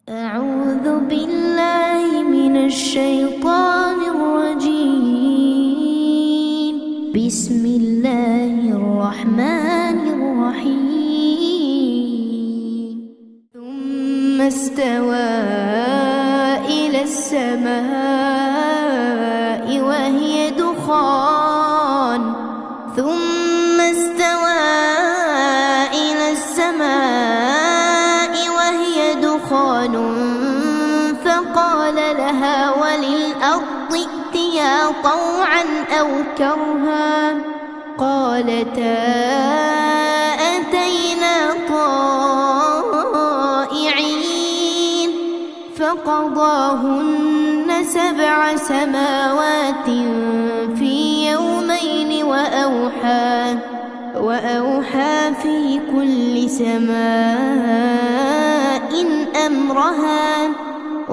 أعوذ بالله من الشيطان الرجيم بسم الله الرحمن الرحيم ثم استوى إلى السماء وهي دخان ثم استوى إلى السماء وهي دخان فقال لها وللأرض ائتيا طوعا أو كرها قالتا أتينا طائعين فقضاهن 7 سماوات في يومين وأوحى في كل سماء أمرها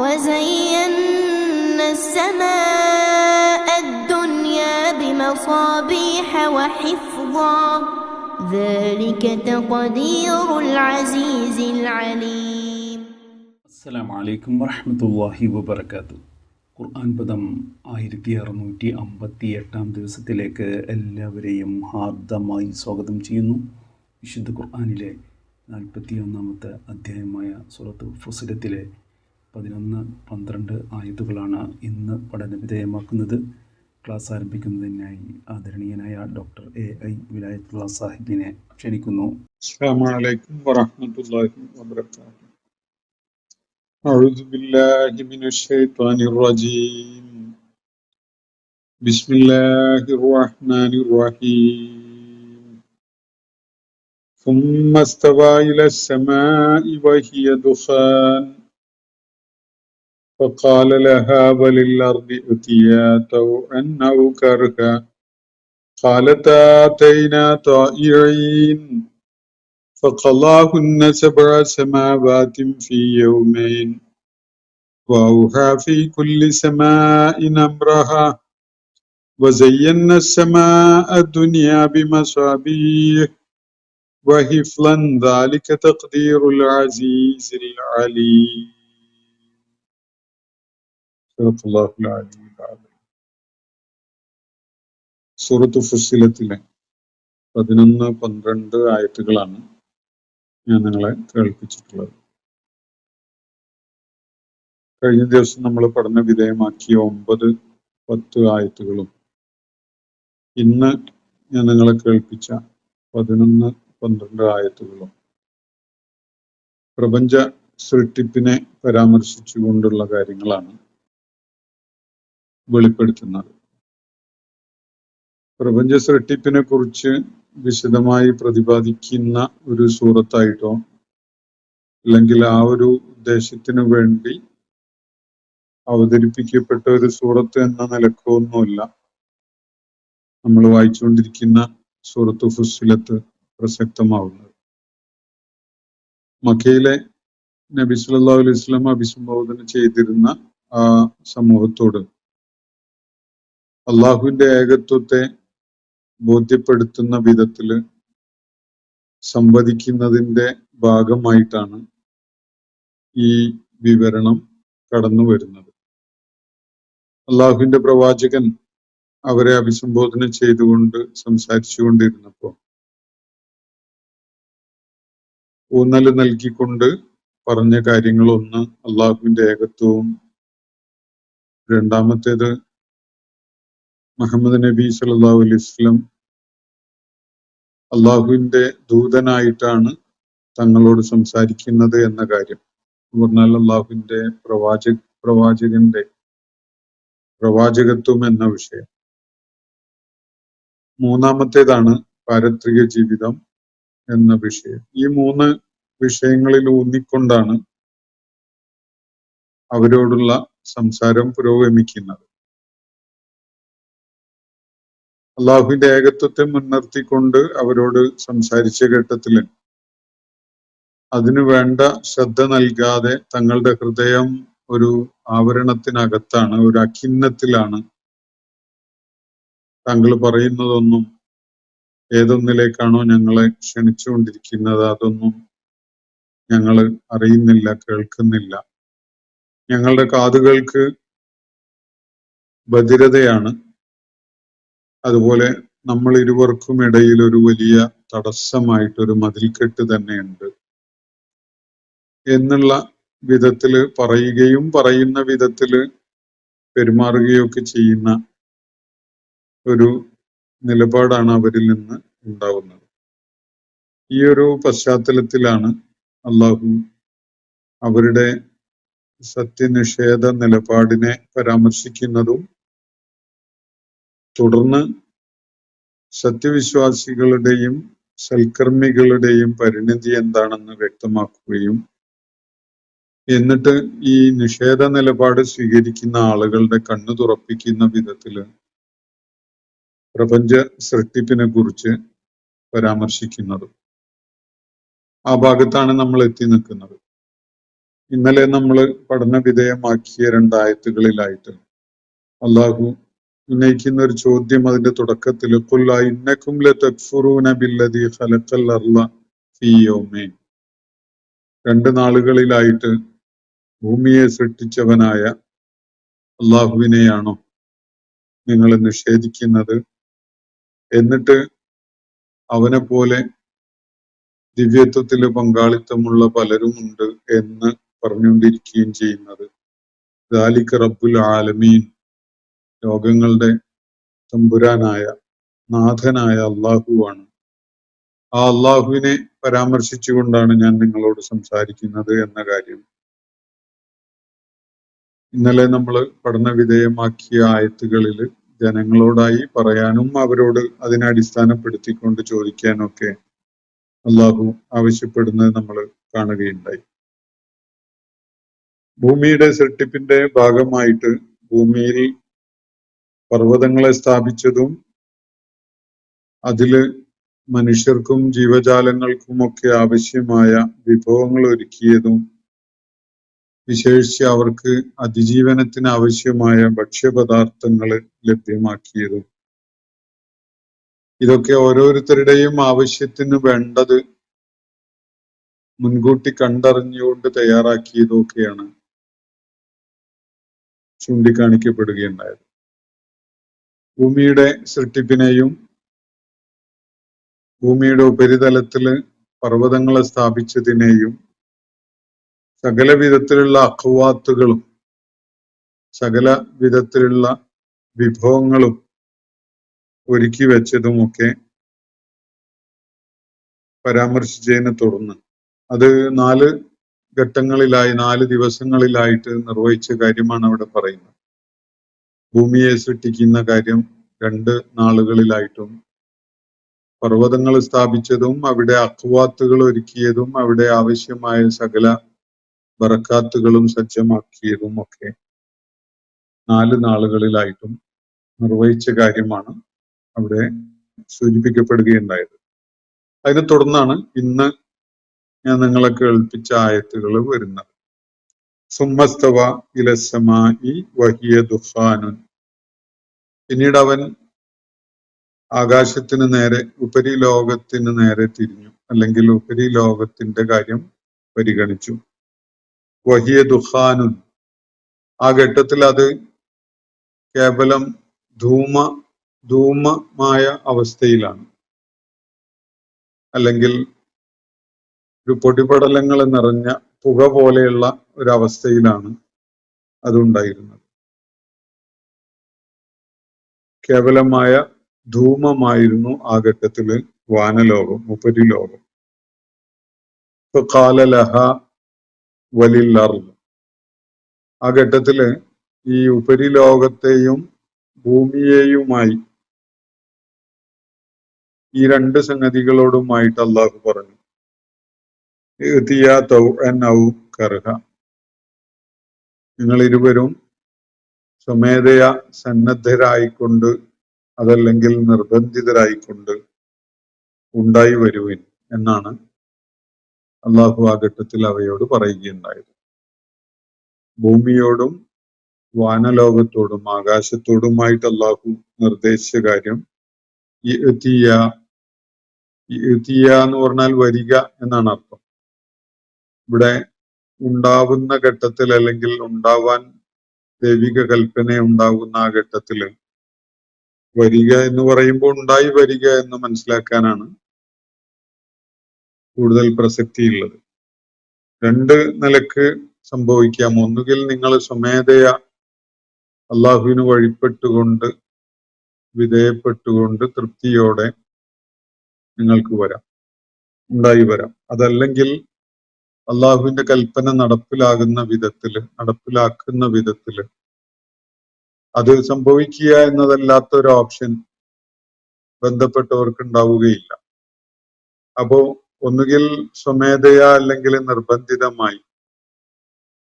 وزينا السماء الدنيا بمصابيح وحفظا ذلك تقدير العزيز العليم. السلام عليكم ورحمة الله وبركاته. ഖുർആൻ പദം 1658 ദിവസത്തിലേക്ക് എല്ലാവരെയും ഹാർദമായി സ്വാഗതം ചെയ്യുന്നു. വിശുദ്ധ ഖുർആനിലെ 41 അധ്യായമായ സൂറത്ത് ഫുസിലത്തിലെ 11-12 ആയത്തുകളാണ് ഇന്ന് പഠനവിധേയമാക്കുന്നത്. ക്ലാസ് ആരംഭിക്കുന്നതിനായി ആദരണീയനായ ഡോക്ടർ AI വിലായത്തുള്ള സാഹിബിനെ ക്ഷണിക്കുന്നു. അസ്സലാമു അലൈക്കും വറഹ്മത്തുള്ളാഹി വബറകാതുഹു. أعوذ بالله من الشيطان الرجيم بسم الله الرحمن الرحيم ثم استوى إلى السماء وهي دخان فقال لها وللأرض ائتيا طوعا أو كرها قالتا أتينا طائعين فقضاهن 7 سماوات في يومين وأوحى في كل سماء أمرها وزينا السماء الدنيا بمصابيح وحفظا ذلك تقدير العزيز العليم. صدق الله العلي العظيم. സൂറത്ത് ഫുസ്സിലത്തിലെ 11-12 ആയത്തുകളാണ് ഞാൻ നിങ്ങളെ കേൾപ്പിച്ചിട്ടുള്ളത്. കഴിഞ്ഞ ദിവസം നമ്മൾ പഠന വിധേയമാക്കിയ 9-10 ആയത്തുകളും ഇന്ന് ഞാൻ നിങ്ങളെ കേൾപ്പിച്ച 11-12 ആയത്തുകളും പ്രപഞ്ച സൃഷ്ടിപ്പിനെ പരാമർശിച്ചുകൊണ്ടുള്ള കാര്യങ്ങളാണ് വെളിപ്പെടുത്തുന്നത്. പ്രപഞ്ച സൃഷ്ടിപ്പിനെ കുറിച്ച് വിശദമായി പ്രതിപാദിക്കുന്ന ഒരു സൂറത്തായിട്ടോ അല്ലെങ്കിൽ ആ ഒരു ഉദ്ദേശത്തിനു വേണ്ടി അവതരിപ്പിക്കപ്പെട്ട ഒരു സൂറത്ത് എന്ന നിലക്കോ ഒന്നുമല്ല നമ്മൾ വായിച്ചുകൊണ്ടിരിക്കുന്ന സൂറത്ത് ഫുസ്സിലത്ത് പ്രസക്തമാവുന്നത്. മക്കയിലെ നബി സല്ലല്ലാഹു അലൈഹി വസല്ലം അഭിസംബോധന ചെയ്തിരുന്ന ആ സമൂഹത്തോട് അള്ളാഹുവിന്റെ ഏകത്വത്തെ ബോധ്യപ്പെടുത്തുന്ന വിധത്തില് സംവദിക്കുന്നതിന്റെ ഭാഗമായിട്ടാണ് ഈ വിവരണം കടന്നു വരുന്നത്. അള്ളാഹുവിന്റെ പ്രവാചകൻ അവരെ അഭിസംബോധന ചെയ്തുകൊണ്ട് സംസാരിച്ചുകൊണ്ടിരുന്നപ്പോ ഊന്നല് നൽകിക്കൊണ്ട് പറഞ്ഞ കാര്യങ്ങളൊന്ന് അള്ളാഹുവിന്റെ ഏകത്വവും, രണ്ടാമത്തേത് മുഹമ്മദ് നബി സല്ലല്ലാഹു അലൈഹി വസല്ലം അള്ളാഹുവിന്റെ ദൂതനായിട്ടാണ് തങ്ങളോട് സംസാരിക്കുന്നത് എന്ന കാര്യം. പറഞ്ഞാൽ അള്ളാഹുവിന്റെ പ്രവാചകന്റെ പ്രവാചകത്വം എന്ന വിഷയം. മൂന്നാമത്തേതാണ് പാരത്രിക ജീവിതം എന്ന വിഷയം. ഈ 3 വിഷയങ്ങളിൽ ഊന്നിക്കൊണ്ടാണ് അവരോടുള്ള സംസാരം പുരോഗമിക്കുന്നത്. അള്ളാഹുവിന്റെ ഏകത്വത്തെ മുൻനിർത്തിക്കൊണ്ട് അവരോട് സംസാരിച്ച ഘട്ടത്തിൽ അതിനു വേണ്ട ശ്രദ്ധ നൽകാതെ തങ്ങളുടെ ഹൃദയം ഒരു ആവരണത്തിനകത്താണ്, ഒരു അഖിന്നത്തിലാണ്. താങ്കൾ പറയുന്നതൊന്നും ഏതൊന്നിലേക്കാണോ ഞങ്ങളെ ക്ഷണിച്ചുകൊണ്ടിരിക്കുന്നത് അതൊന്നും ഞങ്ങൾ അറിയുന്നില്ല, കേൾക്കുന്നില്ല ഞങ്ങളുടെ കാതുകൾക്ക് ബധിരതയാണ്. അതുപോലെ നമ്മൾ ഇരുവർക്കും ഇടയിൽ ഒരു വലിയ തടസ്സമായിട്ടൊരു മതിൽക്കെട്ട് തന്നെയുണ്ട് എന്നുള്ള വിധത്തില് പറയുകയും പറയുന്ന വിധത്തില് പെരുമാറുകയൊക്കെ ചെയ്യുന്ന ഒരു നിലപാടാണ് അവരിൽ നിന്ന് ഉണ്ടാവുന്നത്. ഈ ഒരു പശ്ചാത്തലത്തിലാണ് അള്ളാഹു അവരുടെ സത്യനിഷേധ നിലപാടിനെ പരാമർശിക്കുന്നതും തുടർന്ന് സത്യവിശ്വാസികളുടെയും സൽക്കർമ്മികളുടെയും പരിണിതി എന്താണെന്ന് വ്യക്തമാക്കുകയും എന്നിട്ട് ഈ നിഷേധ നിലപാട് സ്വീകരിക്കുന്ന ആളുകളുടെ കണ്ണു തുറപ്പിക്കുന്ന വിധത്തില് പ്രപഞ്ച സൃഷ്ടിപ്പിനെ കുറിച്ച് പരാമർശിക്കുന്നതും ആ ഭാഗത്താണ് നമ്മൾ എത്തി നിൽക്കുന്നത്. ഇന്നലെ നമ്മൾ പഠന വിധേയമാക്കിയ 2 ആയത്തുകളിലായിട്ട് അള്ളാഹു ഉന്നയിക്കുന്ന ഒരു ചോദ്യം അതിന്റെ തുടക്കത്തിൽ ഖുൽ ഇന്നകും ലതക്ഫുറൂന ബില്ലദീ ഖലഖൽ അർള ഫീ യൗമൈൻ, 2 നാളുകളിലായിട്ട് ഭൂമിയെ സൃഷ്ടിച്ചവനായ അള്ളാഹുവിനെയാണോ നിങ്ങൾ നിഷേധിക്കുന്നത്? എന്നിട്ട് അവനെ പോലെ ദിവ്യത്വത്തില് പങ്കാളിത്തമുള്ള പലരുമുണ്ട് എന്ന് പറഞ്ഞുകൊണ്ടിരിക്കുകയും ചെയ്യുന്നത്. ദാലിക റബ്ബുൽ ആലമീൻ, ലോകങ്ങളുടെ തമ്പുരാനായ നാഥനായ അള്ളാഹുവാണ്. ആ അള്ളാഹുവിനെ പരാമർശിച്ചുകൊണ്ടാണ് ഞാൻ നിങ്ങളോട് സംസാരിക്കുന്നത് എന്ന കാര്യം ഇന്നലെ നമ്മൾ പഠന വിധേയമാക്കിയ ആയത്തുകളിൽ ജനങ്ങളോടായി പറയാനും അവരോട് അതിനെ അടിസ്ഥാനപ്പെടുത്തിക്കൊണ്ട് ചോദിക്കാനും ഒക്കെ അള്ളാഹു ആവശ്യപ്പെടുന്നത് നമ്മൾ കാണുകയുണ്ടായി. ഭൂമിയുടെ സൃഷ്ടിപ്പിന്റെ ഭാഗമായിട്ട് ഭൂമിയിൽ പർവ്വതങ്ങളെ സ്ഥാപിച്ചതും അതില് മനുഷ്യർക്കും ജീവജാലങ്ങൾക്കുമൊക്കെ ആവശ്യമായ വിഭവങ്ങൾ ഒരുക്കിയതും വിശേഷിച്ച് അവർക്ക് അതിജീവനത്തിന് ആവശ്യമായ ഭക്ഷ്യപദാർത്ഥങ്ങൾ ലഭ്യമാക്കിയതും ഇതൊക്കെ ഓരോരുത്തരുടെയും ആവശ്യത്തിന് വേണ്ടത് മുൻകൂട്ടി കണ്ടറിഞ്ഞുകൊണ്ട് തയ്യാറാക്കിയതൊക്കെയാണ് ചൂണ്ടിക്കാണിക്കപ്പെടുകയുണ്ടായത്. ഭൂമിയുടെ സൃഷ്ടിപ്പിനെയും ഭൂമിയുടെ ഉപരിതലത്തില് പർവ്വതങ്ങളെ സ്ഥാപിച്ചതിനെയും സകല വിധത്തിലുള്ള അഖ്വാത്തുകളും സകല വിധത്തിലുള്ള വിഭവങ്ങളും ഒരുക്കി വെച്ചതുമൊക്കെ പരാമർശിച്ചതിനെ തുടർന്ന് അത് 4 ഘട്ടങ്ങളിലായി 4 ദിവസങ്ങളിലായിട്ട് നിർവഹിച്ച കാര്യമാണ് അവിടെ പറയുന്നത്. ഭൂമിയെ സൃഷ്ടിക്കുന്ന കാര്യം 2 നാളുകളിലായിട്ടും പർവ്വതങ്ങൾ സ്ഥാപിച്ചതും അവിടെ അഖ്വാത്തുകൾ ഒരുക്കിയതും അവിടെ ആവശ്യമായ സകല ബറക്കാത്തുകളും സജ്ജമാക്കിയതും ഒക്കെ 4 നാളുകളിലായിട്ടും നിർവഹിച്ച കാര്യമാണ് അവിടെ സൂചിപ്പിക്കപ്പെടുകയുണ്ടായത്. അതിനെ തുടർന്നാണ് ഇന്ന് ഞാൻ നിങ്ങളെ കേൾപ്പിച്ച ആയത്തുകൾ വരുന്നത്. സുമ്മസ്തവ ഇലസ്സമായി വഹിയ ദുഖാനുൻ, പിന്നീട് അവൻ ആകാശത്തിന് നേരെ ഉപരിലോകത്തിന് നേരെ തിരിഞ്ഞു, അല്ലെങ്കിൽ ഉപരിലോകത്തിന്റെ കാര്യം പരിഗണിച്ചു. വഹിയ ദുഖാനുൻ, ആ ഘട്ടത്തിൽ അത് കേവലം ധൂമമായ അവസ്ഥയിലാണ്, അല്ലെങ്കിൽ ഒരു പൊടിപടലങ്ങൾ നിറഞ്ഞ പുക പോലെയുള്ള ഒരവസ്ഥയിലാണ് അതുണ്ടായിരുന്നത്. കേവലമായ ധൂമമായിരുന്നു ആ ഘട്ടത്തില് വാനലോകം, ഉപരിലോകം. ഖാല ലഹ വലിൽ അർദ്, ആ ഘട്ടത്തില് ഈ ഉപരിലോകത്തെയും ഭൂമിയെയുമായി ഈ 2 സംഗതികളോടുമായിട്ട് അള്ളാഹു പറഞ്ഞു, കർഹ, നിങ്ങൾ ഇരുവരും സ്വമേധയാ സന്നദ്ധരായിക്കൊണ്ട് അതല്ലെങ്കിൽ നിർബന്ധിതരായിക്കൊണ്ട് ഉണ്ടായി വരുവിൻ എന്നാണ് അള്ളാഹു ആ ഘട്ടത്തിൽ അവയോട് പറയുകയുണ്ടായത്. ഭൂമിയോടും വാനലോകത്തോടും ആകാശത്തോടുമായിട്ട് അള്ളാഹു നിർദ്ദേശിച്ച കാര്യം ഇഅ്തിയ എന്ന് പറഞ്ഞാൽ വരിക എന്നാണ് അർത്ഥം. ഇവിടെ ഉണ്ടാവുന്ന ഘട്ടത്തിൽ അല്ലെങ്കിൽ ഉണ്ടാവാൻ ദൈവിക കൽപ്പന ഉണ്ടാകുന്ന ആ ഘട്ടത്തിൽ വരിക എന്ന് പറയുമ്പോൾ ഉണ്ടായി വരിക എന്ന് മനസ്സിലാക്കാനാണ് കൂടുതൽ പ്രസക്തിയുള്ളത്. രണ്ട് നിലക്ക് സംഭവിക്കാം. ഒന്നുകിൽ നിങ്ങൾ സ്വമേധയ അള്ളാഹുവിന് വഴിപ്പെട്ടുകൊണ്ട് വിധേയപ്പെട്ടുകൊണ്ട് തൃപ്തിയോടെ നിങ്ങൾക്ക് വരാം, ഉണ്ടായി വരാം. അതല്ലെങ്കിൽ അള്ളാഹുവിന്റെ കൽപ്പന നടപ്പിലാക്കുന്ന വിധത്തില് അത് സംഭവിക്കുക എന്നതല്ലാത്ത ഒരു ഓപ്ഷൻ ബന്ധപ്പെട്ടവർക്ക് ഉണ്ടാവുകയില്ല. അപ്പോ ഒന്നുകിൽ സ്വമേധയാ അല്ലെങ്കിൽ നിർബന്ധിതമായി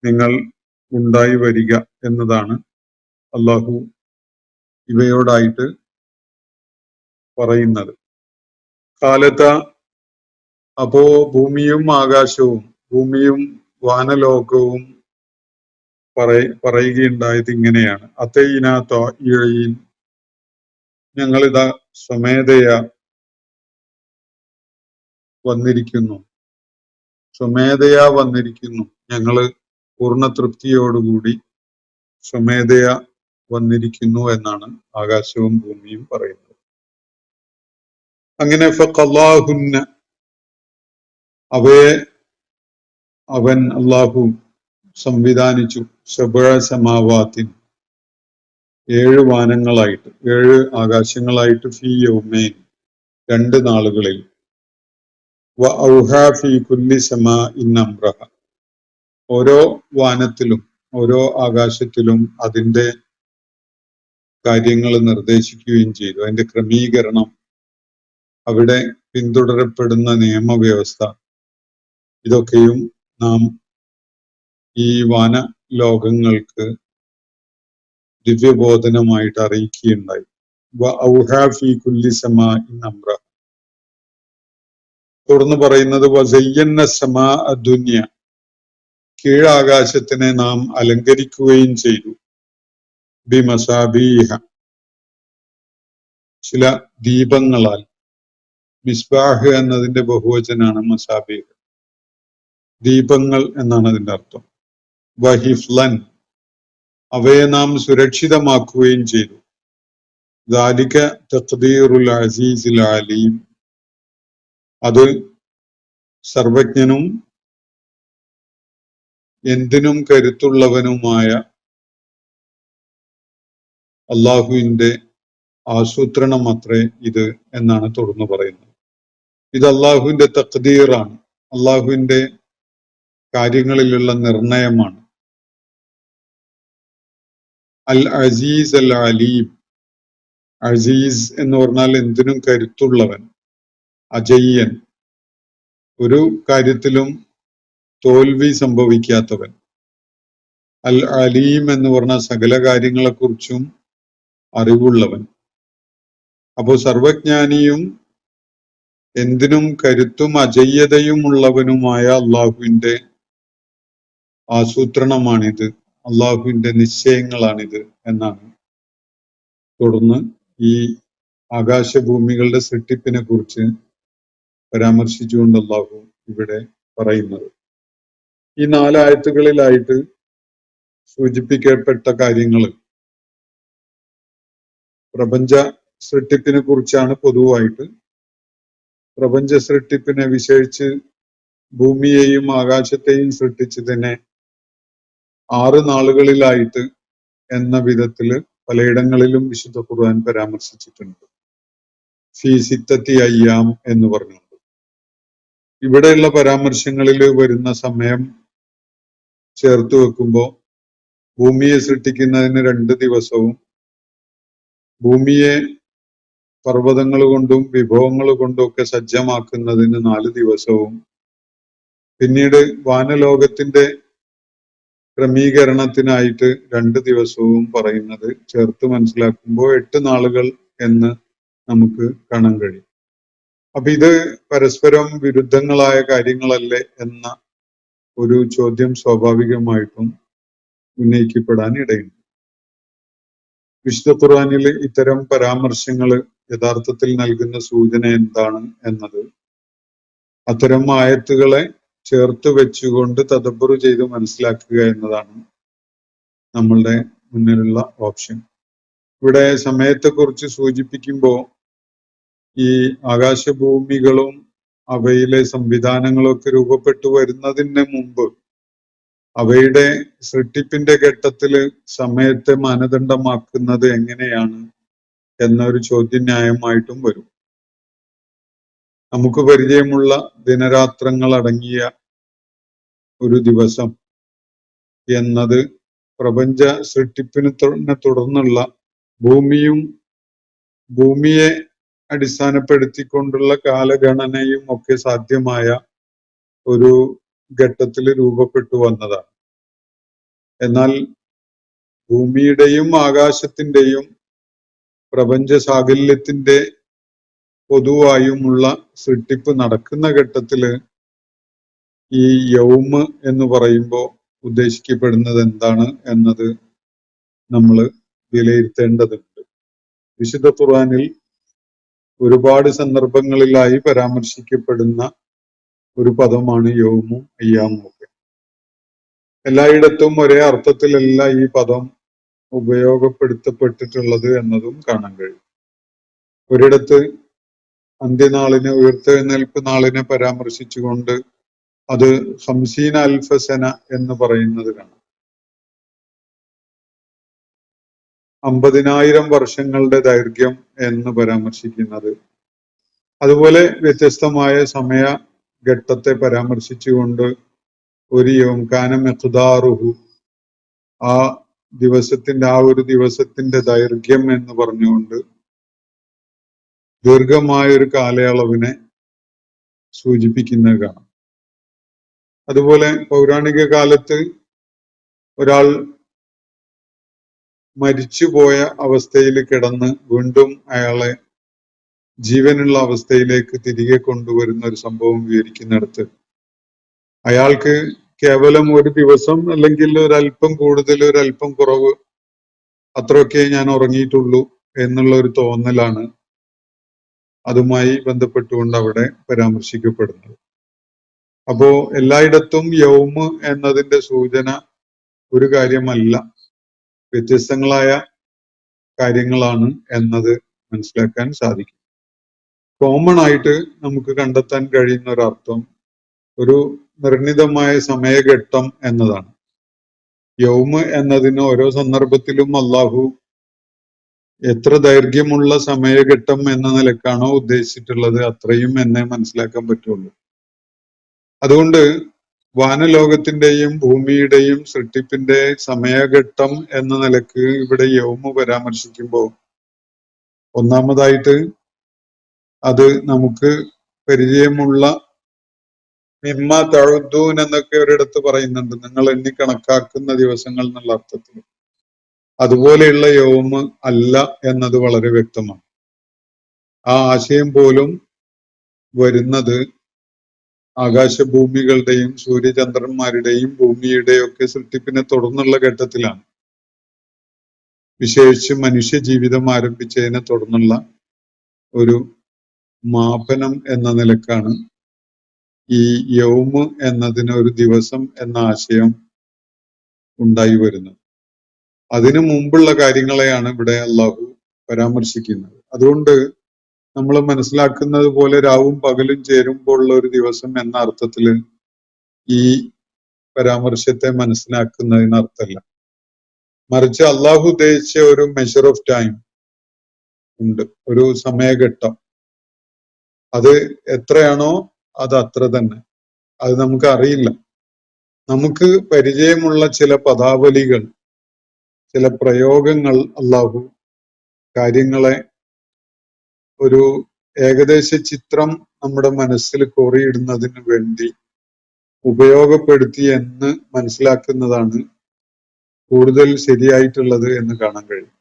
നിങ്ങൾ ഉണ്ടായി വരിക എന്നതാണ് അള്ളാഹു ഇവയോടായിട്ട് പറയുന്നത്. കാലത്ത് അപ്പോ ഭൂമിയും ആകാശവും, ഭൂമിയും വാനലോകവും പറയുകയുണ്ടായത് ഇങ്ങനെയാണ്: അതൈനാത്തോ ഇഴയിൻ, ഞങ്ങളിതാ സ്വമേധയാ വന്നിരിക്കുന്നു, ഞങ്ങള് പൂർണ്ണ തൃപ്തിയോടുകൂടി സ്വമേധയാ വന്നിരിക്കുന്നു എന്നാണ് ആകാശവും ഭൂമിയും പറയുന്നത്. അങ്ങനെ ഫഖല്ലാഹുന്ന, അവയെ അവൻ അള്ളാഹു സംവിധാനിച്ചു, സബ്അ സമാവാത്തിൻ, 7 വാനങ്ങളായിട്ട്, 7 ആകാശങ്ങളായിട്ട്, ഫീ യൗമൈൻ, 2 നാളുകളിൽ, വ ഔഹാ ഫീ കുല്ലി സമാഇൻ അംറഹ, ഓരോ വാനത്തിലും ഓരോ ആകാശത്തിലും അതിന്റെ കാര്യങ്ങൾ നിർദ്ദേശിക്കുകയും ചെയ്തു. അതിന്റെ ക്രമീകരണം, അവിടെ പിന്തുടരപ്പെടുന്ന നിയമവ്യവസ്ഥ, ഇതൊക്കെയും നാം ഈ വാന ലോകങ്ങൾക്ക് ദിവ്യബോധനമായിട്ട് അറിയിക്കുകയുണ്ടായി. വ ഔഹാ ഫീ കുല്ലി സമാഇൻ അംറഹ, തുടർന്ന് പറയുന്നത് വസയ്യന്ന സമാ ദുനിയ, കീഴാകാശത്തിനെ നാം അലങ്കരിക്കുകയും ചെയ്തു, ബിമസാബീഹ, ചില ദീപങ്ങളാൽ. മിസ്ബാഹ് എന്നതിന്റെ ബഹുവചനാണ് മസാബീഹ്, ദീപങ്ങൾ എന്നാണ് അതിന്റെ അർത്ഥം. വഹിഫ്ലൻ, അവയെ നാം സുരക്ഷിതമാക്കുകയും ചെയ്തു. ദാലിക തഖ്ദീറുൽ അസീസിൽ അലീം, അത് സർവജ്ഞനും എന്തിനും കരുത്തുള്ളവനുമായ അള്ളാഹുവിന്റെ ആസൂത്രണം അത്രേ ഇത് എന്നാണ് തുടർന്ന് പറയുന്നത്. ഇത് അള്ളാഹുവിന്റെ തഖ്ദീറാണ്, അള്ളാഹുവിന്റെ കാര്യങ്ങളിലുള്ള നിർണയമാണ്. അൽ അസീസ് അൽ അലീം, അസീസ് എന്ന് പറഞ്ഞാൽ എന്തിനും കരുത്തുള്ളവൻ, അജയ്യൻ, ഒരു കാര്യത്തിലും തോൽവി സംഭവിക്കാത്തവൻ. അൽ അലീം എന്ന് പറഞ്ഞാൽ സകല കാര്യങ്ങളെക്കുറിച്ചും അറിവുള്ളവൻ. അപ്പോ സർവജ്ഞാനിയും എന്തിനും കരുത്തും അജയ്യതയും ഉള്ളവനുമായ അള്ളാഹുവിന്റെ ആസൂത്രണമാണിത്, അള്ളാഹുവിന്റെ നിശ്ചയങ്ങളാണിത് എന്നാണ് തുടർന്ന് ഈ ആകാശഭൂമികളുടെ സൃഷ്ടിപ്പിനെ കുറിച്ച് പരാമർശിച്ചുകൊണ്ട് അള്ളാഹു ഇവിടെ പറയുന്നത്. ഈ 4 ആയത്തുകളിലായിട്ട് സൂചിപ്പിക്കപ്പെട്ട കാര്യങ്ങൾ പ്രപഞ്ച സൃഷ്ടിപ്പിനെ കുറിച്ചാണ്. പൊതുവായിട്ട് പ്രപഞ്ച സൃഷ്ടിപ്പിനെ വിശേഷിച്ച് ഭൂമിയെയും ആകാശത്തെയും സൃഷ്ടിച്ചതിനെ 6 നാളുകളിലായിട്ട് എന്ന വിധത്തില് പലയിടങ്ങളിലും വിശുദ്ധ ഖുർആൻ പരാമർശിച്ചിട്ടുണ്ട്. ഫീ സിത്തത്തി അയ്യാം എന്ന് പറഞ്ഞുകൊണ്ട് ഇവിടെയുള്ള പരാമർശങ്ങളിൽ വരുന്ന സമയം ചേർത്ത് വെക്കുമ്പോൾ ഭൂമിയെ സൃഷ്ടിക്കുന്നതിന് 2 ദിവസവും ഭൂമിയെ പർവ്വതങ്ങൾ കൊണ്ടും വിഭവങ്ങൾ കൊണ്ടും ഒക്കെ സജ്ജമാക്കുന്നതിന് 4 ദിവസവും പിന്നീട് വാനലോകത്തിന്റെ ക്രമീകരണത്തിനായിട്ട് 2 ദിവസവും പറയുന്നത് ചേർത്ത് മനസ്സിലാക്കുമ്പോൾ 8 നാളുകൾ എന്ന് നമുക്ക് കാണാൻ കഴിയും. അപ്പൊ ഇത് പരസ്പരം വിരുദ്ധങ്ങളായ കാര്യങ്ങളല്ലേ എന്ന ഒരു ചോദ്യം സ്വാഭാവികമായിട്ടും ഉന്നയിക്കപ്പെടാൻ ഇടയുണ്ട്. വിശുദ്ധ ഖുർആനിൽ ഇത്തരം പരാമർശങ്ങൾ യഥാർത്ഥത്തിൽ നൽകുന്ന സൂചന എന്താണ് എന്നത് അത്തരം ആയത്തുകളെ ചേർത്ത് വെച്ചുകൊണ്ട് തദബ്ബർ ചെയ്ത് മനസ്സിലാക്കുക എന്നതാണ് നമ്മളുടെ മുന്നിലുള്ള ഓപ്ഷൻ. ഇവിടെ സമയത്തെക്കുറിച്ച് സൂചിപ്പിക്കുമ്പോൾ ഈ ആകാശഭൂമികളും അവയിലെ സംവിധാനങ്ങളും ഒക്കെ രൂപപ്പെട്ടു വരുന്നതിന് മുമ്പ് അവയുടെ സൃഷ്ടിപ്പിന്റെ ഘട്ടത്തില് സമയത്തെ മാനദണ്ഡമാക്കുന്നത് എങ്ങനെയാണ് എന്നൊരു ചോദ്യന്യായമായിട്ടും വരും. നമുക്ക് പരിചയമുള്ള ദിനരാത്രങ്ങൾ അടങ്ങിയ ഒരു ദിവസം എന്നത് പ്രപഞ്ച സൃഷ്ടിപ്പിനെ തുടർന്നുള്ള ഭൂമിയെ അടിസ്ഥാനപ്പെടുത്തിക്കൊണ്ടുള്ള കാലഗണനയും ഒക്കെ സാധ്യമായ ഒരു ഘട്ടത്തിൽ രൂപപ്പെട്ടു വന്നതാണ്. എന്നാൽ ഭൂമിയുടെയും ആകാശത്തിന്റെയും പ്രപഞ്ച സാകല്യത്തിന്റെ പൊതുവായുമുള്ള സൃഷ്ടിപ്പ് നടക്കുന്ന ഘട്ടത്തില് ഈ യൗമ് എന്ന് പറയുമ്പോൾ ഉദ്ദേശിക്കപ്പെടുന്നത് എന്താണ് എന്നത് നമ്മൾ വിലയിരുത്തേണ്ടതുണ്ട്. വിശുദ്ധ ഖുർആനിൽ ഒരുപാട് സന്ദർഭങ്ങളിലായി പരാമർശിക്കപ്പെടുന്ന ഒരു പദമാണ് യൗമും അയ്യാമും ഒക്കെ. എല്ലായിടത്തും ഒരേ അർത്ഥത്തിലല്ല ഈ പദം ഉപയോഗപ്പെടുത്തപ്പെട്ടിട്ടുള്ളത് എന്നതും കാണാൻ കഴിയും. ഒരിടത്ത് അന്ത്യനാളിനെ, ഉയർത്തെഴുന്നേൽപ്പ് നാളിനെ പരാമർശിച്ചുകൊണ്ട് അത് 50 അൽഫ സന എന്ന് പറയുന്നത് കാണാം. 50,000 വർഷങ്ങളുടെ ദൈർഘ്യം എന്ന് പരാമർശിക്കുന്നത്. അതുപോലെ വ്യത്യസ്തമായ സമയ ഘട്ടത്തെ പരാമർശിച്ചുകൊണ്ട് ഒരു യൗം കാന മിഖ്ദാറുഹു, ആ ഒരു ദിവസത്തിന്റെ ദൈർഘ്യം എന്ന് പറഞ്ഞുകൊണ്ട് ദീർഘമായ ഒരു കാലയളവിനെ സൂചിപ്പിക്കുന്നത് കാണാം. അതുപോലെ പൗരാണിക കാലത്ത് ഒരാൾ മരിച്ചുപോയ അവസ്ഥയിൽ കിടന്ന് വീണ്ടും അയാളെ ജീവനുള്ള അവസ്ഥയിലേക്ക് തിരികെ കൊണ്ടുവരുന്ന ഒരു സംഭവം വിവരിക്കുന്നിടത്ത് അയാൾക്ക് കേവലം ഒരു ദിവസം അല്ലെങ്കിൽ ഒരല്പം കൂടുതൽ ഒരല്പം കുറവ് അത്രയൊക്കെ ഞാൻ ഉറങ്ങിയിട്ടുള്ളൂ എന്നുള്ള ഒരു തോന്നലാണ് അതുമായി ബന്ധപ്പെട്ടുകൊണ്ട് അവിടെ പരാമർശിക്കപ്പെടുന്നത്. അപ്പോ എല്ലായിടത്തും യൗമ് എന്നതിന്റെ സൂചന ഒരു കാര്യമല്ല, വ്യത്യസ്തങ്ങളായ കാര്യങ്ങളാണ് എന്നത് മനസ്സിലാക്കാൻ സാധിക്കും. കോമൺ ആയിട്ട് നമുക്ക് കണ്ടെത്താൻ കഴിയുന്ന ഒരർത്ഥം ഒരു നിർണിതമായ സമയഘട്ടം എന്നതാണ്. യൗമ് എന്നതിന് ഓരോ സന്ദർഭത്തിലും അള്ളാഹു എത്ര ദൈർഘ്യമുള്ള സമയഘട്ടം എന്ന നിലക്കാണോ ഉദ്ദേശിച്ചിട്ടുള്ളത് അത്രയും എന്നെ മനസ്സിലാക്കാൻ പറ്റുള്ളൂ. അതുകൊണ്ട് വാനലോകത്തിന്റെയും ഭൂമിയുടെയും സൃഷ്ടിപ്പിന്റെ സമയഘട്ടം എന്ന നിലക്ക് ഇവിടെ യൗമ് പരാമർശിക്കുമ്പോൾ ഒന്നാമതായിട്ട് അത് നമുക്ക് പരിചയമുള്ള മിമ്മ തഴുദൂൻ എന്നൊക്കെ ഒരിടത്ത് പറയുന്നുണ്ട്, നിങ്ങൾ എണ്ണി കണക്കാക്കുന്ന ദിവസങ്ങൾ എന്നുള്ള അർത്ഥത്തിൽ. അതുപോലെയുള്ള യൗമ് അല്ല എന്നത് വളരെ വ്യക്തമാണ്. ആ ആശയം പോലും വരുന്നത് ആകാശഭൂമികളുടെയും സൂര്യചന്ദ്രന്മാരുടെയും ഭൂമിയുടെയും ഒക്കെ സൃഷ്ടിപ്പിനെ തുടർന്നുള്ള ഘട്ടത്തിലാണ്. വിശേഷിച്ച് മനുഷ്യ ജീവിതം ആരംഭിച്ചതിനെ തുടർന്നുള്ള ഒരു മാപനം എന്ന നിലക്കാണ് ഈ യൗമ് എന്നതിന് ഒരു ദിവസം എന്ന ആശയം ഉണ്ടായി വരുന്നത്. അതിനു മുമ്പുള്ള കാര്യങ്ങളെയാണ് ഇവിടെ അള്ളാഹു പരാമർശിക്കുന്നത്. അതുകൊണ്ട് നമ്മൾ മനസ്സിലാക്കുന്നത് പോലെ രാവും പകലും ചേരുമ്പോൾ ഉള്ള ഒരു ദിവസം എന്ന അർത്ഥത്തില് ഈ പരാമർശത്തെ മനസ്സിലാക്കുന്നതിനർത്ഥമല്ല. മറിച്ച് അള്ളാഹു ഉദ്ദേശിച്ച ഒരു മെഷർ ഓഫ് ടൈം ഉണ്ട്, ഒരു സമയഘട്ടം. അത് എത്രയാണോ അത് അത്ര തന്നെ. അത് നമുക്ക് അറിയില്ല. നമുക്ക് പരിചയമുള്ള ചില പദാവലികൾ, ചില പ്രയോഗങ്ങൾ അള്ളാഹു കാര്യങ്ങളെ ഒരു ഏകദേശ ചിത്രം നമ്മുടെ മനസ്സിൽ കോറിയിടുന്നതിന് വേണ്ടി ഉപയോഗപ്പെടുത്തി എന്ന് മനസ്സിലാക്കുന്നതാണ് കൂടുതൽ ശരിയായിട്ടുള്ളത് എന്ന് കാണാൻ കഴിയും.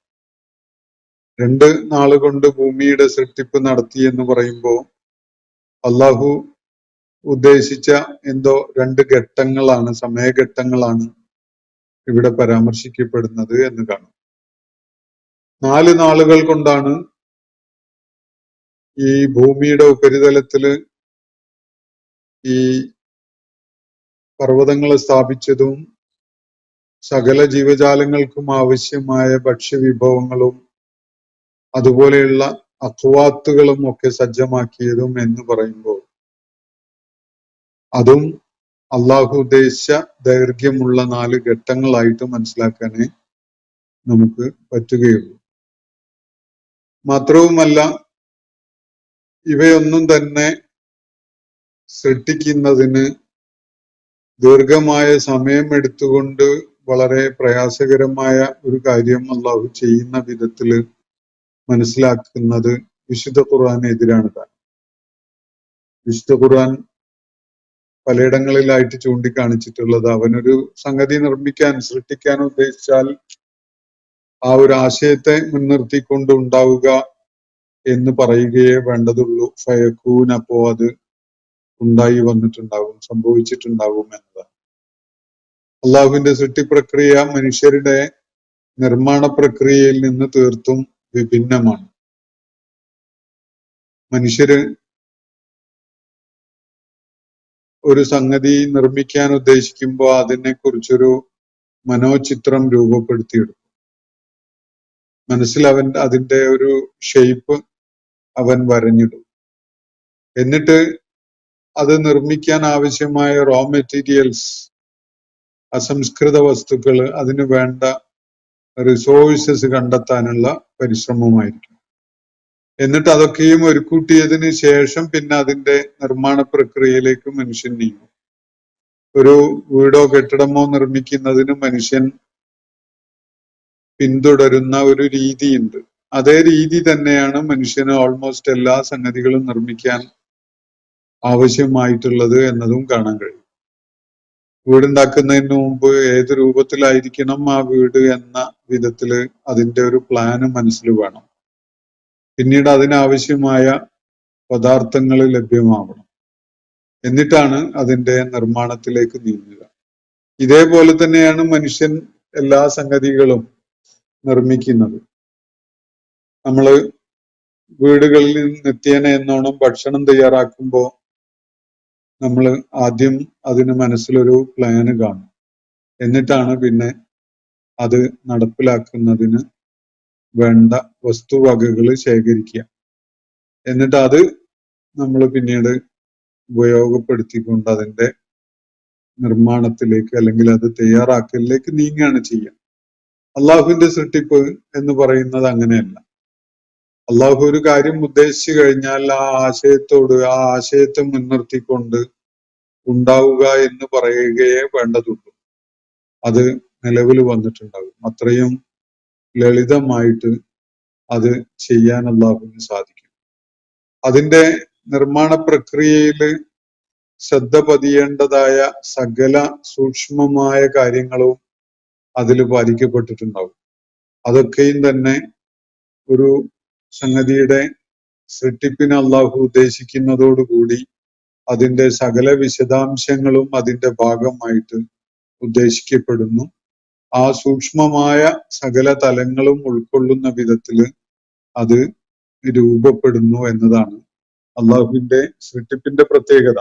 2 നാളുകൊണ്ട് ഭൂമിയുടെ സൃഷ്ടിപ്പ് നടത്തി എന്ന് പറയുമ്പോൾ അള്ളാഹു ഉദ്ദേശിച്ച എന്തോ 2 ഘട്ടങ്ങളാണ്, സമയഘട്ടങ്ങളാണ് ഇവിടെ പരാമർശിക്കപ്പെടുന്നത് എന്ന് കാണും. 4 നാളുകൾ കൊണ്ടാണ് ഈ ഭൂമിയുടെ ഉപരിതലത്തില് ഈ പർവ്വതങ്ങളെ സ്ഥാപിച്ചതും സകല ജീവജാലങ്ങൾക്കും ആവശ്യമായ ഭക്ഷ്യവിഭവങ്ങളും അതുപോലെയുള്ള അഖ്വാത്തുകളും ഒക്കെ സജ്ജമാക്കിയതും എന്ന് പറയുമ്പോൾ അതും അള്ളാഹു ഉദ്ദേശിച്ച ദൈർഘ്യമുള്ള 4 ഘട്ടങ്ങളായിട്ട് മനസ്സിലാക്കാനേ നമുക്ക് പറ്റുകയുള്ളൂ. മാത്രവുമല്ല ഇവയൊന്നും തന്നെ സൃഷ്ടിക്കുന്നതിന് ദീർഘമായ സമയം എടുത്തുകൊണ്ട് വളരെ പ്രയാസകരമായ ഒരു കാര്യം അള്ളാഹു ചെയ്യുന്ന വിധത്തില് മനസ്സിലാക്കുന്നത് വിശുദ്ധ ഖുർആനെതിരാണ് താൻ. വിശുദ്ധ ഖുർആൻ പലയിടങ്ങളിലായിട്ട് ചൂണ്ടിക്കാണിച്ചിട്ടുള്ളത് അവനൊരു സംഗതി നിർമ്മിക്കാൻ സൃഷ്ടിക്കാൻ ഉദ്ദേശിച്ചാൽ ആ ഒരു ആശയത്തെ മുൻനിർത്തിക്കൊണ്ട് ഉണ്ടാവുക എന്ന് പറയുകയേ വേണ്ടതുള്ളൂ. ഫയക്കൂൻ, അപ്പോ അത് ഉണ്ടായി വന്നിട്ടുണ്ടാകും, സംഭവിച്ചിട്ടുണ്ടാകും എന്നതാണ്. അള്ളാഹുവിന്റെ സൃഷ്ടി പ്രക്രിയ മനുഷ്യരുടെ നിർമ്മാണ പ്രക്രിയയിൽ നിന്ന് തീർത്തും വിഭിന്നമാണ്. മനുഷ്യര് ഒരു സംഗതി നിർമ്മിക്കാൻ ഉദ്ദേശിക്കുമ്പോൾ അതിനെ കുറിച്ചൊരു മനോചിത്രം രൂപപ്പെടുത്തിയെടുക്കും. മനസ്സിൽ അതിന്റെ ഒരു ഷേപ്പ് അവൻ വരഞ്ഞിടും. എന്നിട്ട് അത് നിർമ്മിക്കാൻ ആവശ്യമായ റോ മെറ്റീരിയൽസ്, അസംസ്കൃത വസ്തുക്കൾ, അതിന് വേണ്ട റിസോഴ്സസ് കണ്ടെത്താനുള്ള പരിശ്രമമായിരിക്കും. എന്നിട്ട് അതൊക്കെയും ഒരുക്കൂട്ടിയതിന് ശേഷം പിന്നെ അതിന്റെ നിർമ്മാണ പ്രക്രിയയിലേക്ക് മനുഷ്യൻ നീങ്ങും. ഒരു വീടോ കെട്ടിടമോ നിർമ്മിക്കുന്നതിന് മനുഷ്യൻ പിന്തുടരുന്ന ഒരു രീതിയുണ്ട്. അതേ രീതി തന്നെയാണ് മനുഷ്യന് ഓൾമോസ്റ്റ് എല്ലാ സംഗതികളും നിർമ്മിക്കാൻ ആവശ്യമായിട്ടുള്ളത് എന്നതും കാണാൻ കഴിയും. വീടുണ്ടാക്കുന്നതിന് മുമ്പ് ഏത് രൂപത്തിലായിരിക്കണം ആ വീട് എന്ന വിധത്തില് അതിന്റെ ഒരു പ്ലാന് മനസ്സിൽ വേണം. പിന്നീട് അതിനാവശ്യമായ പദാർത്ഥങ്ങൾ ലഭ്യമാവണം. എന്നിട്ടാണ് അതിന്റെ നിർമ്മാണത്തിലേക്ക് നീങ്ങുക. ഇതേപോലെ തന്നെയാണ് മനുഷ്യൻ എല്ലാ സംഗതികളും നിർമ്മിക്കുന്നത്. നമ്മള് വീടുകളിൽ നിത്യേന എന്നോണം ഭക്ഷണം തയ്യാറാക്കുമ്പോൾ നമ്മൾ ആദ്യം അതിന് മനസ്സിലൊരു പ്ലാന് കാണും. എന്നിട്ടാണ് പിന്നെ അത് നടപ്പിലാക്കുന്നതിന് വേണ്ട വസ്തുവകകൾ ശേഖരിക്കുക. എന്നിട്ട് അത് നമ്മൾ പിന്നീട് ഉപയോഗപ്പെടുത്തിക്കൊണ്ട് അതിന്റെ നിർമ്മാണത്തിലേക്ക് അല്ലെങ്കിൽ അത് തയ്യാറാക്കലിലേക്ക് നീങ്ങുകയാണ് ചെയ്യുക. അള്ളാഹുവിന്റെ സൃഷ്ടിപ്പ് എന്ന് പറയുന്നത് അങ്ങനെയല്ല. അള്ളാഹു ഒരു കാര്യം ഉദ്ദേശിച്ചു കഴിഞ്ഞാൽ ആ ആശയത്തെ മുൻനിർത്തിക്കൊണ്ട് ഉണ്ടാവുക എന്ന് പറയുകയേ വേണ്ടതുള്ളൂ. അത് നിലവിൽ വന്നിട്ടുണ്ടാകും. അത്രയും ലളിതമായിട്ട് അത് ചെയ്യാൻ അള്ളാഹുവിന് സാധിക്കും. അതിന്റെ നിർമ്മാണ പ്രക്രിയയിൽ ശ്രദ്ധ പതിയേണ്ടതായ സകല സൂക്ഷ്മമായ കാര്യങ്ങളും അതിൽ പാലിക്കപ്പെട്ടിട്ടുണ്ടാവും. അതൊക്കെയും തന്നെ ഒരു സംഗതിയുടെ സൃഷ്ടിപ്പിന് അള്ളാഹു ഉദ്ദേശിക്കുന്നതോടുകൂടി അതിന്റെ സകല വിശദാംശങ്ങളും അതിന്റെ ഭാഗമായിട്ട് ഉദ്ദേശിക്കപ്പെടുന്നു. ആ സൂക്ഷ്മമായ സകല തലങ്ങളും ഉൾക്കൊള്ളുന്ന വിധത്തില് അത് രൂപപ്പെടുന്നു എന്നതാണ് അള്ളാഹുവിന്റെ സൃഷ്ടിപ്പിന്റെ പ്രത്യേകത.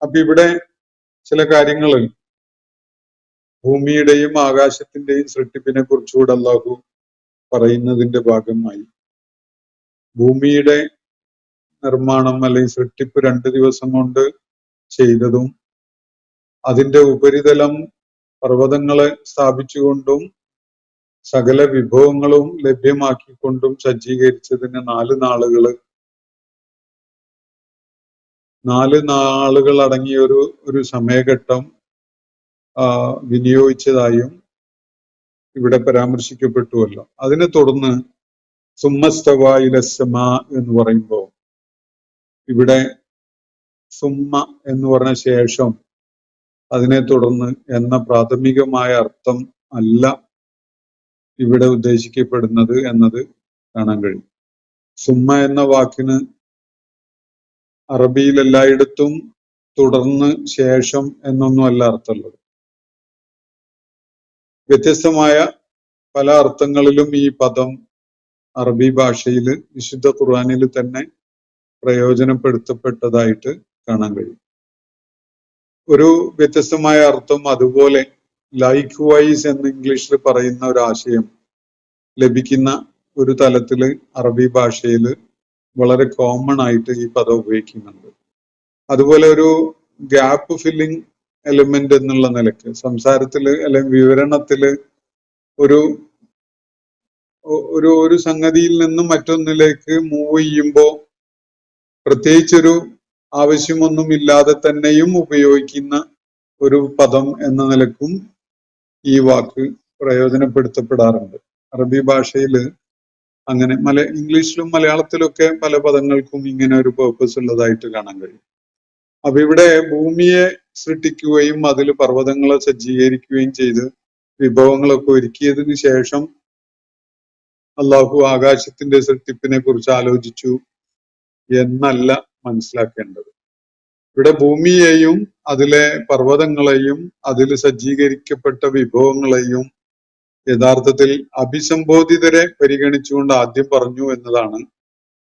അപ്പൊ ഇവിടെ ചില കാര്യങ്ങൾ ഭൂമിയുടെയും ആകാശത്തിന്റെയും സൃഷ്ടിപ്പിനെ കുറിച്ചുകൂടെ അള്ളാഹു പറയുന്നതിന്റെ ഭാഗമായി ഭൂമിയുടെ നിർമ്മാണം അല്ലെങ്കിൽ സൃഷ്ടിപ്പ് 2 ദിവസം കൊണ്ട് ചെയ്തതും അതിന്റെ ഉപരിതലം പർവ്വതങ്ങളെ സ്ഥാപിച്ചുകൊണ്ടും സകല വിഭവങ്ങളും ലഭ്യമാക്കിക്കൊണ്ടും സജ്ജീകരിച്ചതിന് 4 നാളുകൾ അടങ്ങിയ ഒരു സമയഘട്ടം വിനിയോഗിച്ചതായും ഇവിടെ പരാമർശിക്കപ്പെട്ടുവല്ലോ. അതിനെ തുടർന്ന് സുമ്മസ്തവ ഇലസ്സമാ എന്ന് പറയുമ്പോൾ ഇവിടെ സുമ്മ എന്ന് പറഞ്ഞ ശേഷം അതിനെ തുടർന്ന് എന്ന പ്രാഥമികമായ അർത്ഥം അല്ല ഇവിടെ ഉദ്ദേശിക്കപ്പെടുന്നത് എന്നത് കാണാൻ കഴിയും. സുമ്മ എന്ന വാക്കിന് അറബിയിൽ എല്ലായിടത്തും തുടർന്ന് ശേഷം എന്നൊന്നും അല്ല അർത്ഥമുള്ളത്. വ്യത്യസ്തമായ പല അർത്ഥങ്ങളിലും ഈ പദം അറബി ഭാഷയിൽ വിശുദ്ധ ഖുർആനിൽ തന്നെ പ്രയോജനപ്പെടുത്തപ്പെട്ടതായിട്ട് കാണാൻ കഴിയും. ഒരു വ്യത്യസ്തമായ അർത്ഥം അതുപോലെ ലൈക്ക് വൈസ് എന്ന് ഇംഗ്ലീഷിൽ പറയുന്ന ഒരു ആശയം ലഭിക്കുന്ന ഒരു തലത്തില് അറബി ഭാഷയിൽ വളരെ കോമൺ ആയിട്ട് ഈ പദം ഉപയോഗിക്കുന്നുണ്ട്. അതുപോലെ ഒരു ഗ്യാപ്പ് ഫില്ലിംഗ് എലിമെന്റ് എന്നുള്ള നിലക്ക് സംസാരത്തില് അല്ലെങ്കിൽ വിവരണത്തില് ഒരു ഒരു ഒരു സംഗതിയിൽ നിന്നും മറ്റൊന്നിലേക്ക് മൂവ് ചെയ്യുമ്പോൾ പ്രത്യേകിച്ചൊരു ആവശ്യമൊന്നും ഇല്ലാതെ തന്നെയും ഉപയോഗിക്കുന്ന ഒരു പദം എന്ന നിലക്കും ഈ വാക്ക് പ്രയോജനപ്പെടുത്തപ്പെടാറുണ്ട്. അറബി ഭാഷയിൽ അങ്ങനെ ഇംഗ്ലീഷിലും മലയാളത്തിലൊക്കെ പല പദങ്ങൾക്കും ഇങ്ങനെ ഒരു പേർപ്പസ് ഉള്ളതായിട്ട് കാണാൻ കഴിയും. അപ്പൊ ഇവിടെ ഭൂമിയെ സൃഷ്ടിക്കുകയും അതിൽ പർവ്വതങ്ങളെ സജ്ജീകരിക്കുകയും ചെയ്ത് വിഭവങ്ങളൊക്കെ ഒരുക്കിയതിനു ശേഷം അള്ളാഹു ആകാശത്തിന്റെ സൃഷ്ടിപ്പിനെ കുറിച്ച് ആലോചിച്ചു എന്നല്ല മനസ്സിലാക്കേണ്ടത്. ഇവിടെ ഭൂമിയെയും അതിലെ പർവ്വതങ്ങളെയും അതിൽ സജ്ജീകരിക്കപ്പെട്ട വിഭവങ്ങളെയും യഥാർത്ഥത്തിൽ അഭിസംബോധിതരെ പരിഗണിച്ചുകൊണ്ട് ആദ്യം പറഞ്ഞു എന്നതാണ്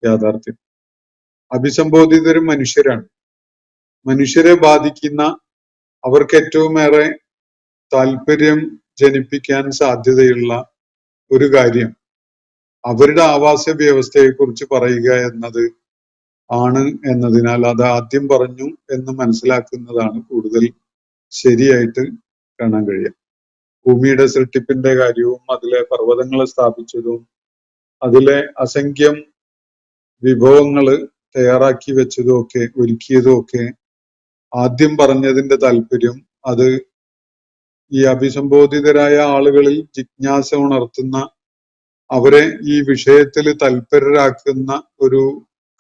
യാഥാർത്ഥ്യം. അഭിസംബോധിതരും മനുഷ്യരാണ്. മനുഷ്യരെ ബാധിക്കുന്ന അവർക്ക് ഏറ്റവും ഏറെ താല്പര്യം ജനിപ്പിക്കാൻ സാധ്യതയുള്ള ഒരു കാര്യം അവരുടെ ആവാസ വ്യവസ്ഥയെ കുറിച്ച് പറയുക എന്നത് ആണ് എന്നതിനാൽ അത് ആദ്യം പറഞ്ഞു എന്ന് മനസ്സിലാക്കുന്നതാണ് കൂടുതൽ ശരിയായിട്ട് കാണാൻ കഴിയുക. ഭൂമിയുടെ സൃഷ്ടിപ്പിന്റെ കാര്യവും അതിലെ പർവ്വതങ്ങളെ സ്ഥാപിച്ചതും അതിലെ അസംഖ്യം വിഭവങ്ങള് തയ്യാറാക്കി വെച്ചതും ഒക്കെ ഒരുക്കിയതും ഒക്കെ ആദ്യം പറഞ്ഞതിന്റെ താല്പര്യം അത് ഈ അഭിസംബോധിതരായ ആളുകളിൽ ജിജ്ഞാസ ഉണർത്തുന്ന അവരെ ഈ വിഷയത്തിൽ തൽപരരാക്കുന്ന ഒരു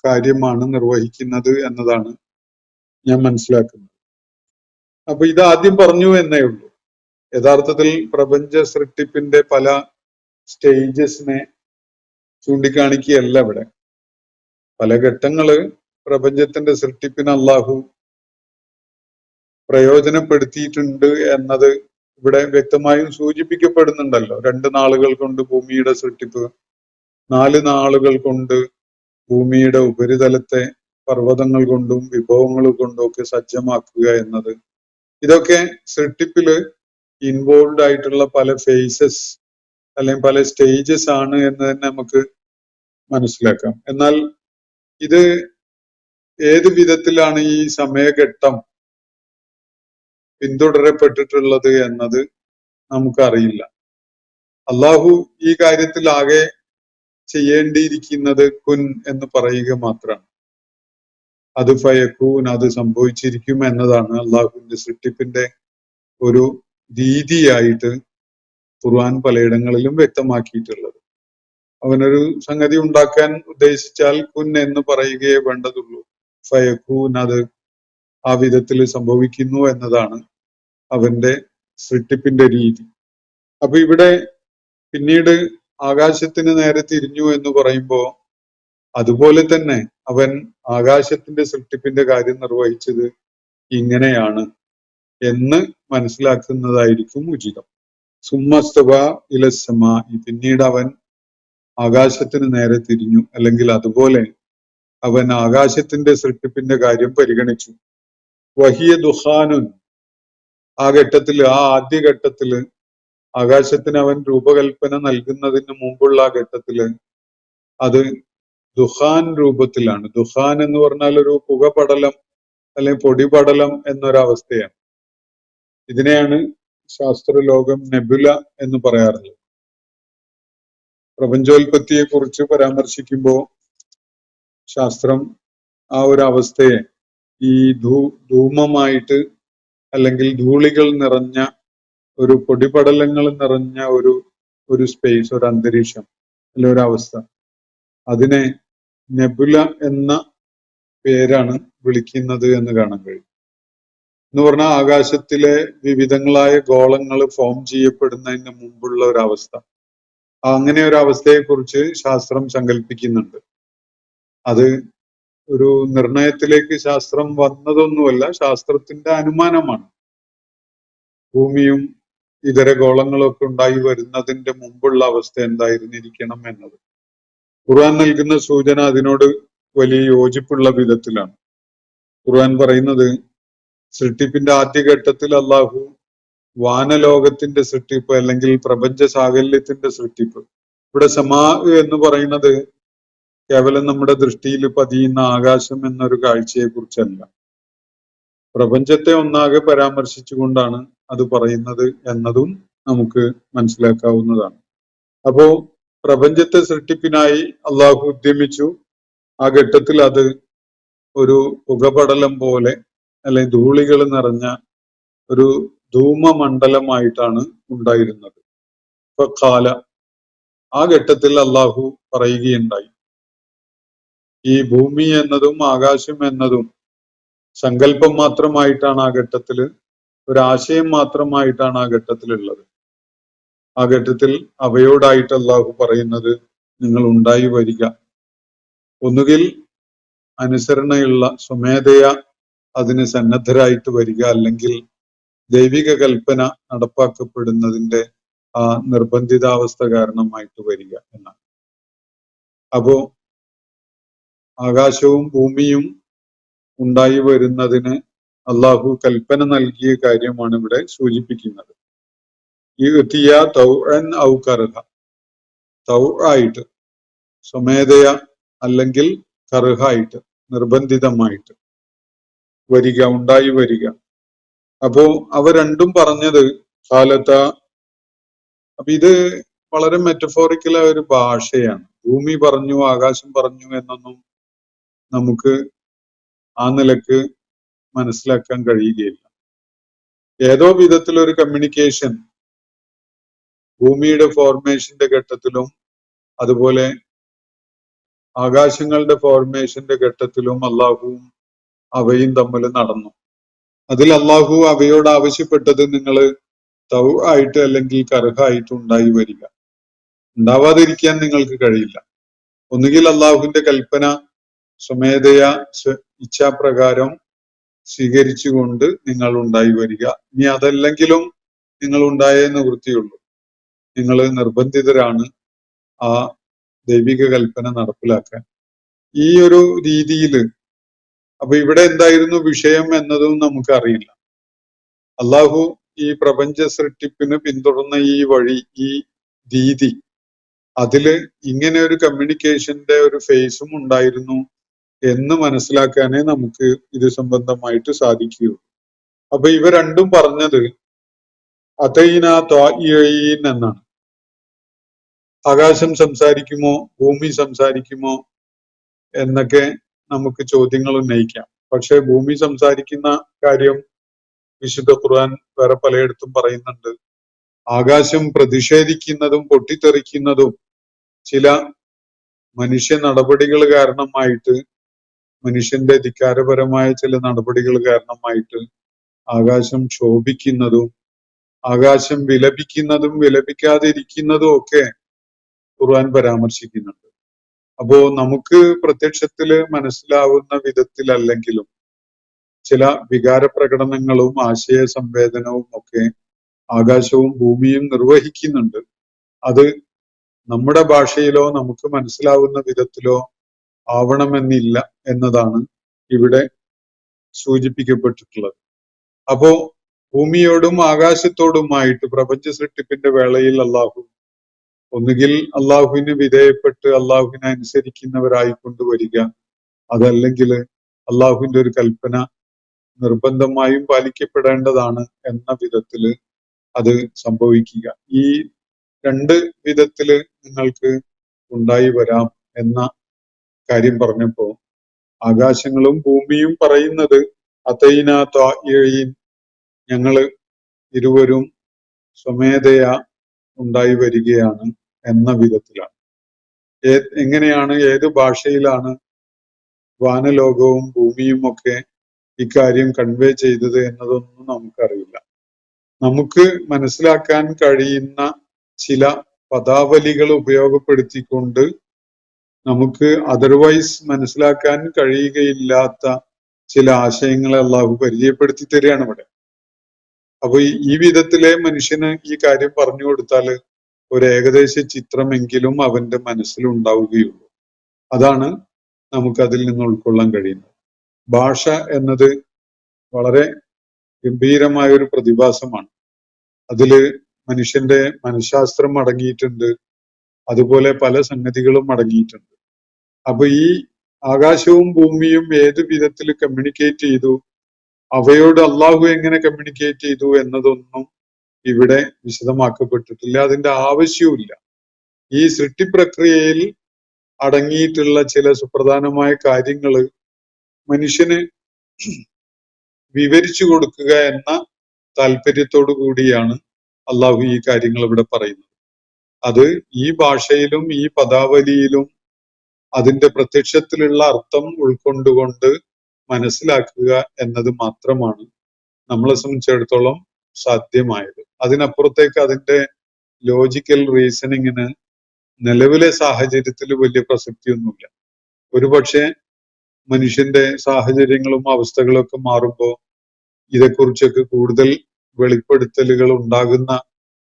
കാര്യമാണ് നിർവഹിക്കുന്നത് എന്നതാണ് ഞാൻ മനസ്സിലാക്കുന്നത്. അപ്പൊ ഇത് ആദ്യം പറഞ്ഞു എന്നേ ഉള്ളൂ. യഥാർത്ഥത്തിൽ പ്രപഞ്ച സൃഷ്ടിപ്പിന്റെ പല സ്റ്റേജസിനെ ചൂണ്ടിക്കാണിക്കുകയല്ല ഇവിടെ. പല ഘട്ടങ്ങള് പ്രപഞ്ചത്തിന്റെ സൃഷ്ടിപ്പിന് അള്ളാഹു പ്രയോജനപ്പെടുത്തിയിട്ടുണ്ട് എന്നത് ഇവിടെ വ്യക്തമായും സൂചിപ്പിക്കപ്പെടുന്നുണ്ടല്ലോ. 2 നാളുകൾ കൊണ്ട് ഭൂമിയുടെ സൃഷ്ടിപ്പ്, 4 നാളുകൾ കൊണ്ട് ഭൂമിയുടെ ഉപരിതലത്തെ പർവ്വതങ്ങൾ കൊണ്ടും വിഭവങ്ങൾ കൊണ്ടും ഒക്കെ സജ്ജമാക്കുക എന്നത്, ഇതൊക്കെ സൃഷ്ടിപ്പില് ഇൻവോൾവ് ആയിട്ടുള്ള പല ഫേസസ് അല്ലെങ്കിൽ പല സ്റ്റേജസ് ആണ് എന്ന് തന്നെ നമുക്ക് മനസ്സിലാക്കാം. എന്നാൽ ഇത് ഏത് വിധത്തിലാണ് ഈ സമയഘട്ടം പിന്തുടരപ്പെട്ടിട്ടുള്ളത് എന്നത് നമുക്കറിയില്ല. അള്ളാഹു ഈ കാര്യത്തിൽ ആകെ ചെയ്യേണ്ടിയിരിക്കുന്നത് കുൻ എന്ന് പറയുക മാത്രമാണ്. അത് ഫയക്കൂൻ, അത് സംഭവിച്ചിരിക്കും എന്നതാണ് അള്ളാഹുവിന്റെ സൃഷ്ടിപ്പിന്റെ ഒരു രീതിയായിട്ട് ഖുർആൻ പലയിടങ്ങളിലും വ്യക്തമാക്കിയിട്ടുള്ളത്. അവനൊരു സംഗതി ഉണ്ടാക്കാൻ ഉദ്ദേശിച്ചാൽ കുൻ എന്ന് പറയുകയേ വേണ്ടതുള്ളൂ. ഫയക്കൂൻ, അത് ആ വിധത്തിൽ സംഭവിക്കുന്നു എന്നതാണ് അവന്റെ സൃഷ്ടിപ്പിന്റെ രീതി. അപ്പൊ ഇവിടെ പിന്നീട് ആകാശത്തിന് നേരെ തിരിഞ്ഞു എന്ന് പറയുമ്പോ അതുപോലെ തന്നെ അവൻ ആകാശത്തിന്റെ സൃഷ്ടിപ്പിന്റെ കാര്യം നിർവഹിച്ചത് ഇങ്ങനെയാണ് എന്ന് മനസ്സിലാക്കുന്നതായിരിക്കും ഉചിതം. സുമ്മസ്തവ ഇലസ്സമാ, പിന്നീട് അവൻ ആകാശത്തിന് നേരെ തിരിഞ്ഞു, അല്ലെങ്കിൽ അതുപോലെ അവൻ ആകാശത്തിന്റെ സൃഷ്ടിപ്പിന്റെ കാര്യം പരിഗണിച്ചു. വഹിയ ദുഹാനുൻ, ആ ഘട്ടത്തില്, ആ ആദ്യഘട്ടത്തില് ആകാശത്തിന് അവൻ രൂപകൽപ്പന നൽകുന്നതിന് മുമ്പുള്ള ആ ഘട്ടത്തില് അത് ദുഹാൻ രൂപത്തിലാണ്. ദുഹാൻ എന്ന് പറഞ്ഞാൽ ഒരു പുകപടലം അല്ലെങ്കിൽ പൊടിപടലം എന്നൊരവസ്ഥയാണ്. ഇതിനെയാണ് ശാസ്ത്രലോകം നെബുല എന്ന് പറയാറുള്ളത്. പ്രപഞ്ചോൽപത്തിയെ കുറിച്ച് പരാമർശിക്കുമ്പോൾ ശാസ്ത്രം ആ ഒരു അവസ്ഥയെ ഈ ധൂമമായിട്ട് അല്ലെങ്കിൽ ധൂളികൾ നിറഞ്ഞ ഒരു പൊടിപടലങ്ങൾ നിറഞ്ഞ ഒരു സ്പേസ്, ഒരു അന്തരീക്ഷം അല്ലെ ഒരവസ്ഥ, അതിനെ നെബുല എന്ന പേരാണ് വിളിക്കുന്നത് എന്ന് കാണാൻ കഴിയും. എന്ന് പറഞ്ഞാൽ ആകാശത്തിലെ വിവിധങ്ങളായ ഗോളങ്ങൾ ഫോം ചെയ്യപ്പെടുന്നതിന് മുമ്പുള്ള ഒരവസ്ഥ. അങ്ങനെ ഒരു അവസ്ഥയെ കുറിച്ച് ശാസ്ത്രം സങ്കല്പിക്കുന്നുണ്ട്. അത് ഒരു നിർണയത്തിലേക്ക് ശാസ്ത്രം വന്നതൊന്നുമല്ല, ശാസ്ത്രത്തിന്റെ അനുമാനമാണ്. ഭൂമിയും ഇതര ഗോളങ്ങളൊക്കെ ഉണ്ടായി വരുന്നതിന്റെ മുമ്പുള്ള അവസ്ഥ എന്തായിരുന്നിരിക്കണം എന്നത്. ഖുർആൻ നൽകുന്ന സൂചന അതിനോട് വലിയ യോജിപ്പുള്ള വിധത്തിലാണ്. ഖുർആൻ പറയുന്നത് സൃഷ്ടിപ്പിന്റെ ആദ്യഘട്ടത്തിൽ അള്ളാഹു വാനലോകത്തിന്റെ സൃഷ്ടിപ്പ് അല്ലെങ്കിൽ പ്രപഞ്ച സാകല്യത്തിന്റെ സൃഷ്ടിപ്പ്. ഇവിടെ സമാ എന്ന് പറയുന്നത് കേവലം നമ്മുടെ ദൃഷ്ടിയിൽ പതിയുന്ന ആകാശം എന്നൊരു കാഴ്ചയെ കുറിച്ചല്ല, പ്രപഞ്ചത്തെ ഒന്നാകെ പരാമർശിച്ചുകൊണ്ടാണ് അത് പറയുന്നത് എന്നതും നമുക്ക് മനസ്സിലാക്കാവുന്നതാണ്. അപ്പോ പ്രപഞ്ചത്തെ സൃഷ്ടിപ്പിനായി അള്ളാഹു ഉദ്യമിച്ചു. ആ ഘട്ടത്തിൽ അത് ഒരു പുകപടലം പോലെ അല്ലെങ്കിൽ ധൂളികൾ നിറഞ്ഞ ഒരു ധൂമമണ്ഡലമായിട്ടാണ് ഉണ്ടായിരുന്നത്. ഇപ്പൊ കാല ആ ഘട്ടത്തിൽ അള്ളാഹു പറയുകയുണ്ടായി, ഈ ഭൂമി എന്നതും ആകാശം എന്നതും സങ്കല്പം മാത്രമായിട്ടാണ് ആ ഘട്ടത്തിൽ, ഒരാശയം മാത്രമായിട്ടാണ് ആ ഘട്ടത്തിലുള്ളത്. ആ ഘട്ടത്തിൽ അവയോടായിട്ട് അള്ളാഹു പറയുന്നത്, നിങ്ങൾ ഉണ്ടായി വരിക. ഒന്നുകിൽ അനുസരണയുള്ള സ്വമേധയ അതിന് സന്നദ്ധരായിട്ട് വരിക, അല്ലെങ്കിൽ ദൈവിക കൽപ്പന നടപ്പാക്കപ്പെടുന്നതിന്റെ ആ നിർബന്ധിതാവസ്ഥ കാരണമായിട്ട് വരിക എന്നാണ്. അപ്പോ ആകാശവും ഭൂമിയും ഉണ്ടായി വരുന്നതിന് അള്ളാഹു കൽപ്പന നൽകിയ കാര്യമാണ് ഇവിടെ സൂചിപ്പിക്കുന്നത്. ആയിട്ട് സ്വമേധയ അല്ലെങ്കിൽ കർഹായിട്ട് നിർബന്ധിതമായിട്ട് വരിക, ഉണ്ടായി വരിക. അപ്പോ അവ രണ്ടും പറഞ്ഞത് കാലത്ത. അപ്പൊ ഇത് വളരെ മെറ്റഫോറിക്കലായ ഒരു ഭാഷയാണ്. ഭൂമി പറഞ്ഞു, ആകാശം പറഞ്ഞു എന്നൊന്നും നമുക്ക് ആ നിലക്ക് മനസ്സിലാക്കാൻ കഴിയുകയില്ല. ഏതോ വിധത്തിലൊരു കമ്മ്യൂണിക്കേഷൻ ഭൂമിയുടെ ഫോർമേഷന്റെ ഘട്ടത്തിലും അതുപോലെ ആകാശങ്ങളുടെ ഫോർമേഷന്റെ ഘട്ടത്തിലും അള്ളാഹുവും അവയും തമ്മിൽ നടന്നു. അതിൽ അള്ളാഹു അവയോട് ആവശ്യപ്പെട്ടത്, നിങ്ങൾ തൗ ആയിട്ട് അല്ലെങ്കിൽ കർഹായിട്ട് ഉണ്ടായി വരിക. ഉണ്ടാവാതിരിക്കാൻ നിങ്ങൾക്ക് കഴിയില്ല. ഒന്നുകിൽ അള്ളാഹുവിന്റെ കൽപ്പന സ്വമേധയാ ഇച്ഛാപ്രകാരം സ്വീകരിച്ചുകൊണ്ട് നിങ്ങൾ ഉണ്ടായി വരിക. ഇനി അതല്ലെങ്കിലും നിങ്ങൾ ഉണ്ടായേ നിവൃത്തിയുള്ളൂ. നിങ്ങൾ നിർബന്ധിതരാണ് ആ ദൈവിക കൽപ്പന നടപ്പിലാക്കാൻ. ഈ ഒരു രീതിയിൽ അപ്പൊ ഇവിടെ എന്തായിരുന്നു വിഷയം എന്നതും നമുക്കറിയില്ല. അള്ളാഹു ഈ പ്രപഞ്ച സൃഷ്ടിപ്പിന് പിന്തുടർന്ന ഈ വഴി, ഈ രീതി, അതില് ഇങ്ങനെ ഒരു കമ്മ്യൂണിക്കേഷന്റെ ഒരു ഫേസും ഉണ്ടായിരുന്നു എന്ന് മനസ്സിലാക്കാനേ നമുക്ക് ഇത് സംബന്ധമായിട്ട് സാധിക്കുകയുള്ളൂ. അപ്പൊ ഇവ രണ്ടും പറഞ്ഞത് അതൈന ത്വാഇഈൻ എന്നാണ്. ആകാശം സംസാരിക്കുമോ, ഭൂമി സംസാരിക്കുമോ എന്നൊക്കെ നമുക്ക് ചോദ്യങ്ങൾ ഉന്നയിക്കാം. പക്ഷെ ഭൂമി സംസാരിക്കുന്ന കാര്യം വിശുദ്ധ ഖുർആൻ വേറെ പലയിടത്തും പറയുന്നുണ്ട്. ആകാശം പ്രതിഷേധിക്കുന്നതും പൊട്ടിത്തെറിക്കുന്നതും ചില മനുഷ്യ നടപടികൾ കാരണമായിട്ട്, മനുഷ്യന്റെ ധിക്കാരപരമായ ചില നടപടികൾ കാരണമായിട്ട് ആകാശം ക്ഷോഭിക്കുന്നതും ആകാശം വിലപിക്കുന്നതും വിലപിക്കാതിരിക്കുന്നതും ഒക്കെ ഖുർആൻ പരാമർശിക്കുന്നുണ്ട്. അപ്പോ നമുക്ക് പ്രത്യക്ഷത്തില് മനസ്സിലാവുന്ന വിധത്തിലല്ലെങ്കിലും ചില വികാര പ്രകടനങ്ങളും ആശയ സംവേദനവും ഒക്കെ ആകാശവും ഭൂമിയും നിർവഹിക്കുന്നുണ്ട്. അത് നമ്മുടെ ഭാഷയിലോ നമുക്ക് മനസ്സിലാവുന്ന വിധത്തിലോ ആവണമെന്നില്ല എന്നതാണ് ഇവിടെ സൂചിപ്പിക്കപ്പെട്ടിട്ടുള്ളത്. അപ്പോ ഭൂമിയോടും ആകാശത്തോടുമായിട്ട് പ്രപഞ്ച സൃഷ്ടിപ്പിന്റെ വേളയിൽ അള്ളാഹു ഒന്നുകിൽ അള്ളാഹുവിന് വിധേയപ്പെട്ട് അള്ളാഹുവിനെ അനുസരിക്കുന്നവരായി കൊണ്ടുവരിക, അതല്ലെങ്കിൽ അള്ളാഹുവിന്റെ ഒരു കൽപ്പന നിർബന്ധമായും പാലിക്കപ്പെടേണ്ടതാണ് എന്ന വിധത്തില് അത് സംഭവിക്കുക. ഈ രണ്ട് വിധത്തില് നിങ്ങൾക്ക് ഉണ്ടായി വരാം എന്ന കാര്യം പറഞ്ഞപ്പോ ആകാശങ്ങളും ഭൂമിയും പറയുന്നത് അതൈന ത്വാഇഈൻ, ഞങ്ങള് ഇരുവരും സ്വമേധയാ ഉണ്ടായി വരികയാണ് എന്ന വിധത്തിലാണ്. എങ്ങനെയാണ്, ഏത് ഭാഷയിലാണ് വാനലോകവും ഭൂമിയും ഒക്കെ ഇക്കാര്യം കൺവേ ചെയ്തത് എന്നതൊന്നും നമുക്കറിയില്ല. നമുക്ക് മനസ്സിലാക്കാൻ കഴിയുന്ന ചില പദാവലികൾ ഉപയോഗപ്പെടുത്തിക്കൊണ്ട് നമുക്ക് അതർവൈസ് മനസ്സിലാക്കാൻ കഴിയുകയില്ലാത്ത ചില ആശയങ്ങളെ അള്ളാഹു പരിചയപ്പെടുത്തി തരികയാണ് ഇവിടെ. അപ്പൊ ഈ വിധത്തിലെ മനുഷ്യന് ഈ കാര്യം പറഞ്ഞു കൊടുത്താൽ ഒരു ഏകദേശ ചിത്രമെങ്കിലും അവന്റെ മനസ്സിലുണ്ടാവുകയുള്ളൂ. അതാണ് നമുക്കതിൽ നിന്ന് ഉൾക്കൊള്ളാൻ കഴിയുന്നത്. ഭാഷ എന്നത് വളരെ ഗംഭീരമായ ഒരു പ്രതിഭാസമാണ്. അതില് മനുഷ്യന്റെ മനഃശാസ്ത്രം അടങ്ങിയിട്ടുണ്ട്, അതുപോലെ പല സംഗതികളും അടങ്ങിയിട്ടുണ്ട്. അപ്പൊ ഈ ആകാശവും ഭൂമിയും ഏത് വിധത്തിൽ കമ്മ്യൂണിക്കേറ്റ് ചെയ്തു, അവയോട് അള്ളാഹു എങ്ങനെ കമ്മ്യൂണിക്കേറ്റ് ചെയ്തു എന്നതൊന്നും ഇവിടെ വിശദമാക്കപ്പെട്ടിട്ടില്ല. അതിന്റെ ആവശ്യവുമില്ല. ഈ സൃഷ്ടി പ്രക്രിയയിൽ അടങ്ങിയിട്ടുള്ള ചില സുപ്രധാനമായ കാര്യങ്ങൾ മനുഷ്യന് വിവരിച്ചു കൊടുക്കുക എന്ന താല്പര്യത്തോടു കൂടിയാണ് അള്ളാഹു ഈ കാര്യങ്ങൾ ഇവിടെ പറയുന്നത്. അത് ഈ ഭാഷയിലും ഈ പദാവലിയിലും അതിന്റെ പ്രത്യക്ഷത്തിലുള്ള അർത്ഥം ഉൾക്കൊണ്ടുകൊണ്ട് മനസ്സിലാക്കുക എന്നത് മാത്രമാണ് നമ്മളെ സംബന്ധിച്ചിടത്തോളം സാധ്യമായത്. അതിനപ്പുറത്തേക്ക് അതിന്റെ ലോജിക്കൽ റീസണിങ്ങിന് നിലവിലെ സാഹചര്യത്തിൽ വലിയ പ്രസക്തിയൊന്നുമില്ല. ഒരുപക്ഷെ മനുഷ്യന്റെ സാഹചര്യങ്ങളും അവസ്ഥകളും ഒക്കെ മാറുമ്പോൾ ഇതേക്കുറിച്ചൊക്കെ കൂടുതൽ വെളിപ്പെടുത്തലുകൾ ഉണ്ടാകുന്ന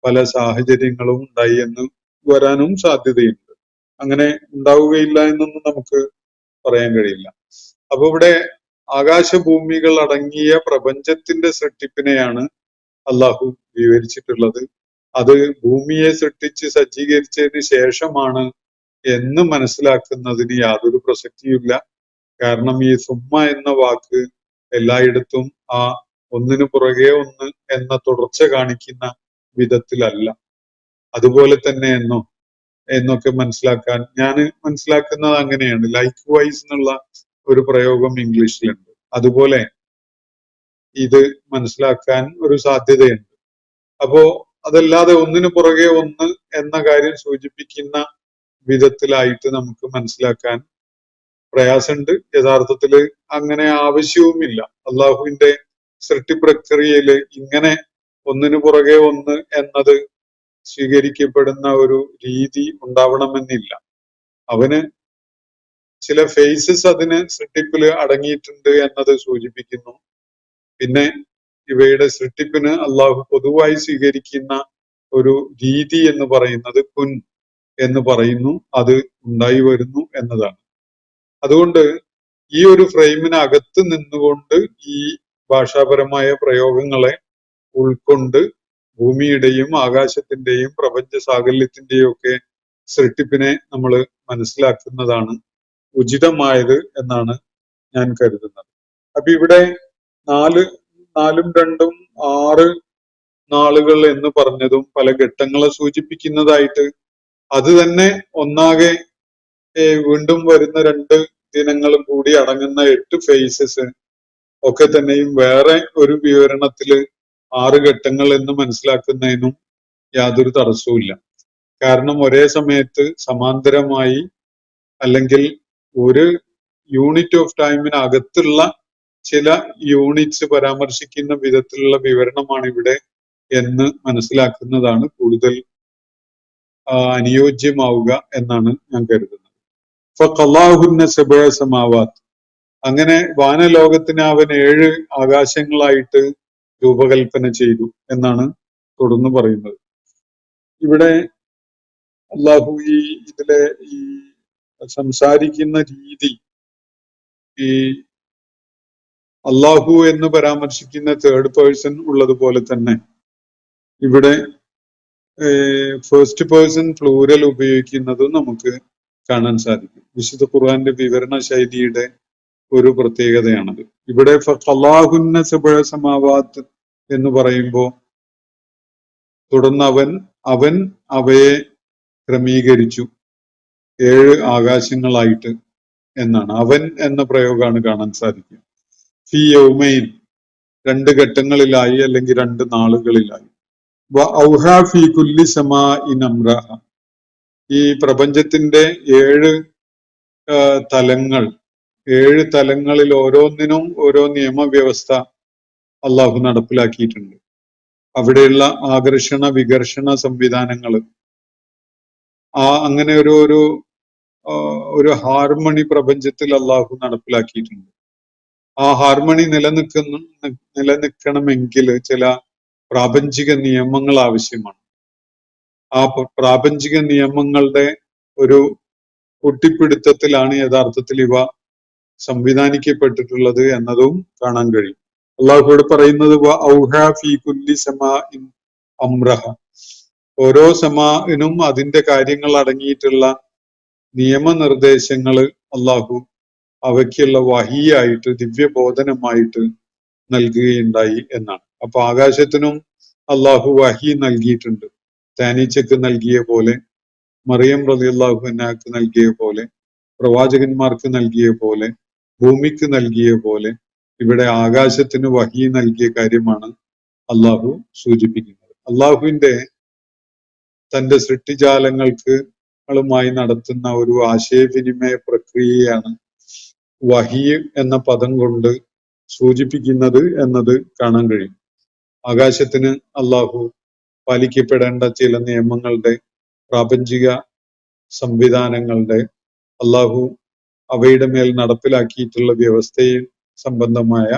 പല സാഹചര്യങ്ങളും ഉണ്ടായി എന്ന് വരാനും സാധ്യതയുണ്ട്. അങ്ങനെ ഉണ്ടാവുകയില്ല എന്നൊന്നും നമുക്ക് പറയാൻ കഴിയില്ല. അപ്പൊ ഇവിടെ ആകാശഭൂമികൾ അടങ്ങിയ പ്രപഞ്ചത്തിന്റെ സൃഷ്ടിപ്പിനെയാണ് അള്ളാഹു വിവരിച്ചിട്ടുള്ളത്. അത് ഭൂമിയെ സൃഷ്ടിച്ച് സജ്ജീകരിച്ചതിന് ശേഷമാണ് എന്ന് മനസ്സിലാക്കുന്നതിന് യാതൊരു പ്രസക്തിയുമില്ല. കാരണം ഈ സുമ്മ എന്ന വാക്ക് എല്ലായിടത്തും ആ ഒന്നിനു പുറകെ ഒന്ന് എന്ന തുടർച്ച കാണിക്കുന്ന വിധത്തിലല്ല. അതുപോലെ തന്നെ എന്നൊക്കെ മനസ്സിലാക്കാൻ ഞാൻ മനസ്സിലാക്കുന്നത് അങ്ങനെയാണ്. ലൈക്ക് വൈസ് എന്നുള്ള ഒരു പ്രയോഗം ഇംഗ്ലീഷിലുണ്ട്. അതുപോലെ ഇത് മനസ്സിലാക്കാൻ ഒരു സാധ്യതയുണ്ട്. അപ്പോ അതല്ലാതെ ഒന്നിനു പുറകെ ഒന്ന് എന്ന കാര്യം സൂചിപ്പിക്കുന്ന വിധത്തിലായിട്ട് നമുക്ക് മനസ്സിലാക്കാൻ പ്രയാസമുണ്ട്. യഥാർത്ഥത്തില് അങ്ങനെ ആവശ്യവുമില്ല. അള്ളാഹുവിന്റെ സൃഷ്ടി പ്രക്രിയയില് ഇങ്ങനെ ഒന്നിനു പുറകെ ഒന്ന് എന്നത് സ്വീകരിക്കപ്പെടുന്ന ഒരു രീതി ഉണ്ടാവണമെന്നില്ല. അവന് ചില ഫേസസ് അതിന് സൃഷ്ടിപ്പില് അടങ്ങിയിട്ടുണ്ട് എന്നത് സൂചിപ്പിക്കുന്നു. പിന്നെ ഇവയുടെ സൃഷ്ടിപ്പിന് അള്ളാഹു പൊതുവായി സ്വീകരിക്കുന്ന ഒരു രീതി എന്ന് പറയുന്നത് കുൻ എന്ന് പറയുന്നു, അത് ഉണ്ടായി വരുന്നു എന്നതാണ്. അതുകൊണ്ട് ഈ ഒരു ഫ്രെയിമിനകത്ത് നിന്നുകൊണ്ട് ഈ ഭാഷാപരമായ പ്രയോഗങ്ങളെ ഉൾക്കൊണ്ട് ഭൂമിയുടെയും ആകാശത്തിന്റെയും പ്രപഞ്ച സാകല്യത്തിന്റെയും ഒക്കെ സൃഷ്ടിപ്പിനെ നമ്മൾ മനസ്സിലാക്കുന്നതാണ് ഉചിതമായത് എന്നാണ് ഞാൻ കരുതുന്നത്. അപ്പൊ ഇവിടെ നാലും രണ്ടും 6 നാളുകൾ എന്ന് പറഞ്ഞതും പല ഘട്ടങ്ങളെ സൂചിപ്പിക്കുന്നതായിട്ട് അത് തന്നെ ഒന്നാകെ വീണ്ടും വരുന്ന 2 ദിനങ്ങളും കൂടി അടങ്ങുന്ന 8 ഫേസസ് ഒക്കെ തന്നെയും വേറെ ഒരു വിവരണത്തില് 6 ഘട്ടങ്ങൾ എന്ന് മനസ്സിലാക്കുന്നതിനും യാതൊരു തടസ്സവുമില്ല. കാരണം ഒരേ സമയത്ത് സമാന്തരമായി അല്ലെങ്കിൽ ഒരു യൂണിറ്റ് ഓഫ് ടൈമിനകത്തുള്ള ചില യൂണിറ്റ്സ് പരാമർശിക്കുന്ന വിധത്തിലുള്ള വിവരണമാണ് ഇവിടെ എന്ന് മനസ്സിലാക്കുന്നതാണ് കൂടുതൽ അനുയോജ്യമാവുക എന്നാണ് ഞാൻ കരുതുന്നത്. ഫഖല്ലാഹുന്ന സബഅ സമാവാത്ത്, അങ്ങനെ വാനലോകത്തിന് അവൻ 7 ആകാശങ്ങളായിട്ട് രൂപകൽപ്പന ചെയ്തു എന്നാണ് തുടർന്ന് പറയുന്നത്. ഇവിടെ അള്ളാഹു ഇതിലെ ഈ സംസാരിക്കുന്ന രീതി, ഈ അള്ളാഹു എന്ന് പരാമർശിക്കുന്ന 3rd പേഴ്സൺ ഉള്ളതുപോലെ തന്നെ ഇവിടെ ഫസ്റ്റ് പേഴ്സൺ പ്ലൂരൽ ഉപയോഗിക്കുന്നതും നമുക്ക് കാണാൻ സാധിക്കും. വിശുദ്ധ ഖുർആന്റെ വിവരണ ശൈലിയുടെ ഒരു പ്രത്യേകതയാണത്. ഇവിടെ ഫഖല്ലാഹുന്ന സബഅ സമാവാത്ത് എന്ന് പറയുമ്പോൾ തുടർന്ന് അവൻ അവയെ ക്രമീകരിച്ചു 7 ആകാശങ്ങളായിട്ട് എന്നാണ്. അവൻ എന്ന പ്രയോഗമാണ് കാണാൻ സാധിക്കുക. ഫി യൗമൈൻ, 2 ഘട്ടങ്ങളിലായി അല്ലെങ്കിൽ 2 നാളുകളിലായി. ഔഹാ ഫി കുല്ലി സമാഇൻ അംറഹ, ഈ പ്രപഞ്ചത്തിന്റെ 7 തലങ്ങൾ, 7 തലങ്ങളിൽ ഓരോന്നിനും ഓരോ നിയമവ്യവസ്ഥ അള്ളാഹു നടപ്പിലാക്കിയിട്ടുണ്ട്. അവിടെയുള്ള ആകർഷണ വികർഷണ സംവിധാനങ്ങൾ, അങ്ങനെ ഒരു ഹാർമണി പ്രപഞ്ചത്തിൽ അള്ളാഹു നടപ്പിലാക്കിയിട്ടുണ്ട്. ആ ഹാർമണി നിലനിൽക്കണമെങ്കിൽ ചില പ്രാപഞ്ചിക നിയമങ്ങൾ ആവശ്യമാണ്. ആ പ്രാപഞ്ചിക നിയമങ്ങളുടെ ഒരു കൂട്ടിപ്പിടുത്തത്തിലാണ് യഥാർത്ഥത്തിൽ ഇവ സംവിധാനിക്കപ്പെട്ടിട്ടുള്ളത് എന്നതും കാണാൻ കഴിയും. അള്ളാഹുവോട് പറയുന്നത് ഔഹാ ഫീ കുല്ലി സമാഇൻ അംറഹ, ഓരോ സമാഇനും അതിന്റെ കാര്യങ്ങൾ അടങ്ങിയിട്ടുള്ള നിയമനിർദ്ദേശങ്ങള് അള്ളാഹു അവയ്ക്കുള്ള വഹിയായിട്ട് ദിവ്യബോധനമായിട്ട് നൽകുകയുണ്ടായി എന്നാണ്. അപ്പൊ ആകാശത്തിനും അള്ളാഹു വഹി നൽകിയിട്ടുണ്ട്. തേനീച്ചക്ക് നൽകിയ പോലെ, മറിയം റളിയല്ലാഹു അൻഹാക്ക് നൽകിയ പോലെ, പ്രവാചകന്മാർക്ക് നൽകിയ പോലെ, ഭൂമിക്ക് നൽകിയ പോലെ ഇവിടെ ആകാശത്തിന് വഹി നൽകിയ കാര്യമാണ് അള്ളാഹു സൂചിപ്പിക്കുന്നത്. അള്ളാഹുവിന്റെ തന്റെ സൃഷ്ടിജാലങ്ങൾക്ക് ളുമായി നടത്തുന്ന ഒരു ആശയവിനിമയ പ്രക്രിയയാണ് വഹി എന്ന പദം കൊണ്ട് സൂചിപ്പിക്കുന്നത് എന്നത് കാണാൻ കഴിയും. ആകാശത്തിന് അള്ളാഹു പാലിക്കപ്പെടേണ്ട ചില നിയമങ്ങളുടെ, പ്രാപഞ്ചിക സംവിധാനങ്ങളുടെ, അള്ളാഹു അവയുടെ മേൽ നടപ്പിലാക്കിയിട്ടുള്ള വ്യവസ്ഥയിൽ സംബന്ധമായ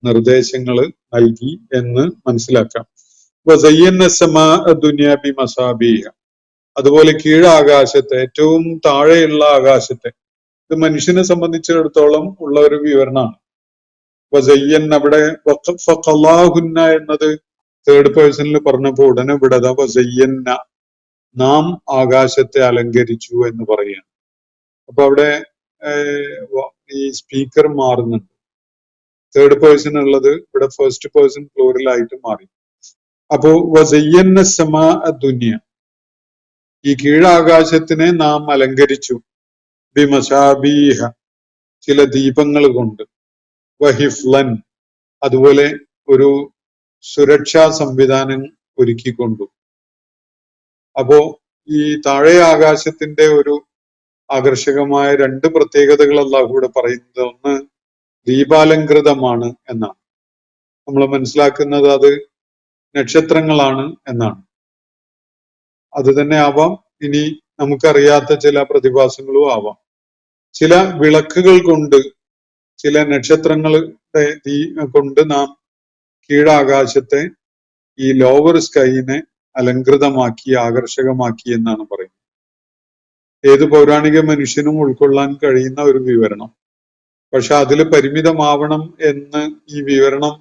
നിർദ്ദേശങ്ങൾ നൽകി എന്ന് മനസ്സിലാക്കാം. അതുപോലെ കീഴാകാശത്തെ, ഏറ്റവും താഴെയുള്ള ആകാശത്തെ, ഇത് മനുഷ്യനെ സംബന്ധിച്ചിടത്തോളം ഉള്ള ഒരു വിവരണമാണ്. വസയ്യൻ അവിടെ ഫഖലാഹുന്ന എന്നത് തേർഡ് പേഴ്സണിൽ പറഞ്ഞപ്പോ ഉടനെ വിടത വസയ്യന്ന, നാം ആകാശത്തെ അലങ്കരിച്ചു എന്ന് പറയുകയാണ്. അപ്പൊ അവിടെ ഈ സ്പീക്കർ മാറുന്നുണ്ട്. തേർഡ് പേഴ്സൺ ഉള്ളത് ഇവിടെ ഫസ്റ്റ് പേഴ്സൺ പ്ലൂറലായിട്ട് മാറി. അപ്പോ വസയ്യന്ന സമാ ദുനിയ, ഈ കീഴാകാശത്തിനെ നാം അലങ്കരിച്ചു, ബിമസാബീഹ, ചില ദീപങ്ങൾ കൊണ്ട്, വഹിഫ്ലൻ, അതുപോലെ ഒരു സുരക്ഷാ സംവിധാനം ഒരുക്കിക്കൊണ്ടു. അപ്പോ ഈ താഴെ ആകാശത്തിന്റെ ഒരു ആകർഷകമായ രണ്ട് പ്രത്യേകതകൾ അല്ലാഹു ഇവിടെ പറയുന്നത്, ഒന്ന് ദീപാലങ്കൃതമാണ് എന്നാണ്. നമ്മൾ മനസ്സിലാക്കുന്നത് അത് നക്ഷത്രങ്ങളാണ് എന്നാണ്. അത് തന്നെ ആവാം, ഇനി നമുക്കറിയാത്ത ചില പ്രതിഭാസങ്ങളും ആവാം. ചില വിളക്കുകൾ കൊണ്ട്, ചില നക്ഷത്രങ്ങളുടെ കൊണ്ട് നാം കീഴാകാശത്തെ, ഈ ലോവർ സ്കൈനെ അലങ്കൃതമാക്കി, ആകർഷകമാക്കി എന്നാണ് പറയുന്നത്. ഏത് പൗരാണിക മനുഷ്യനും ഉൾക്കൊള്ളാൻ കഴിയുന്ന ഒരു വിവരണം. പക്ഷെ അതിൽ പരിമിതമാവണം എന്ന് ഈ വിവരണം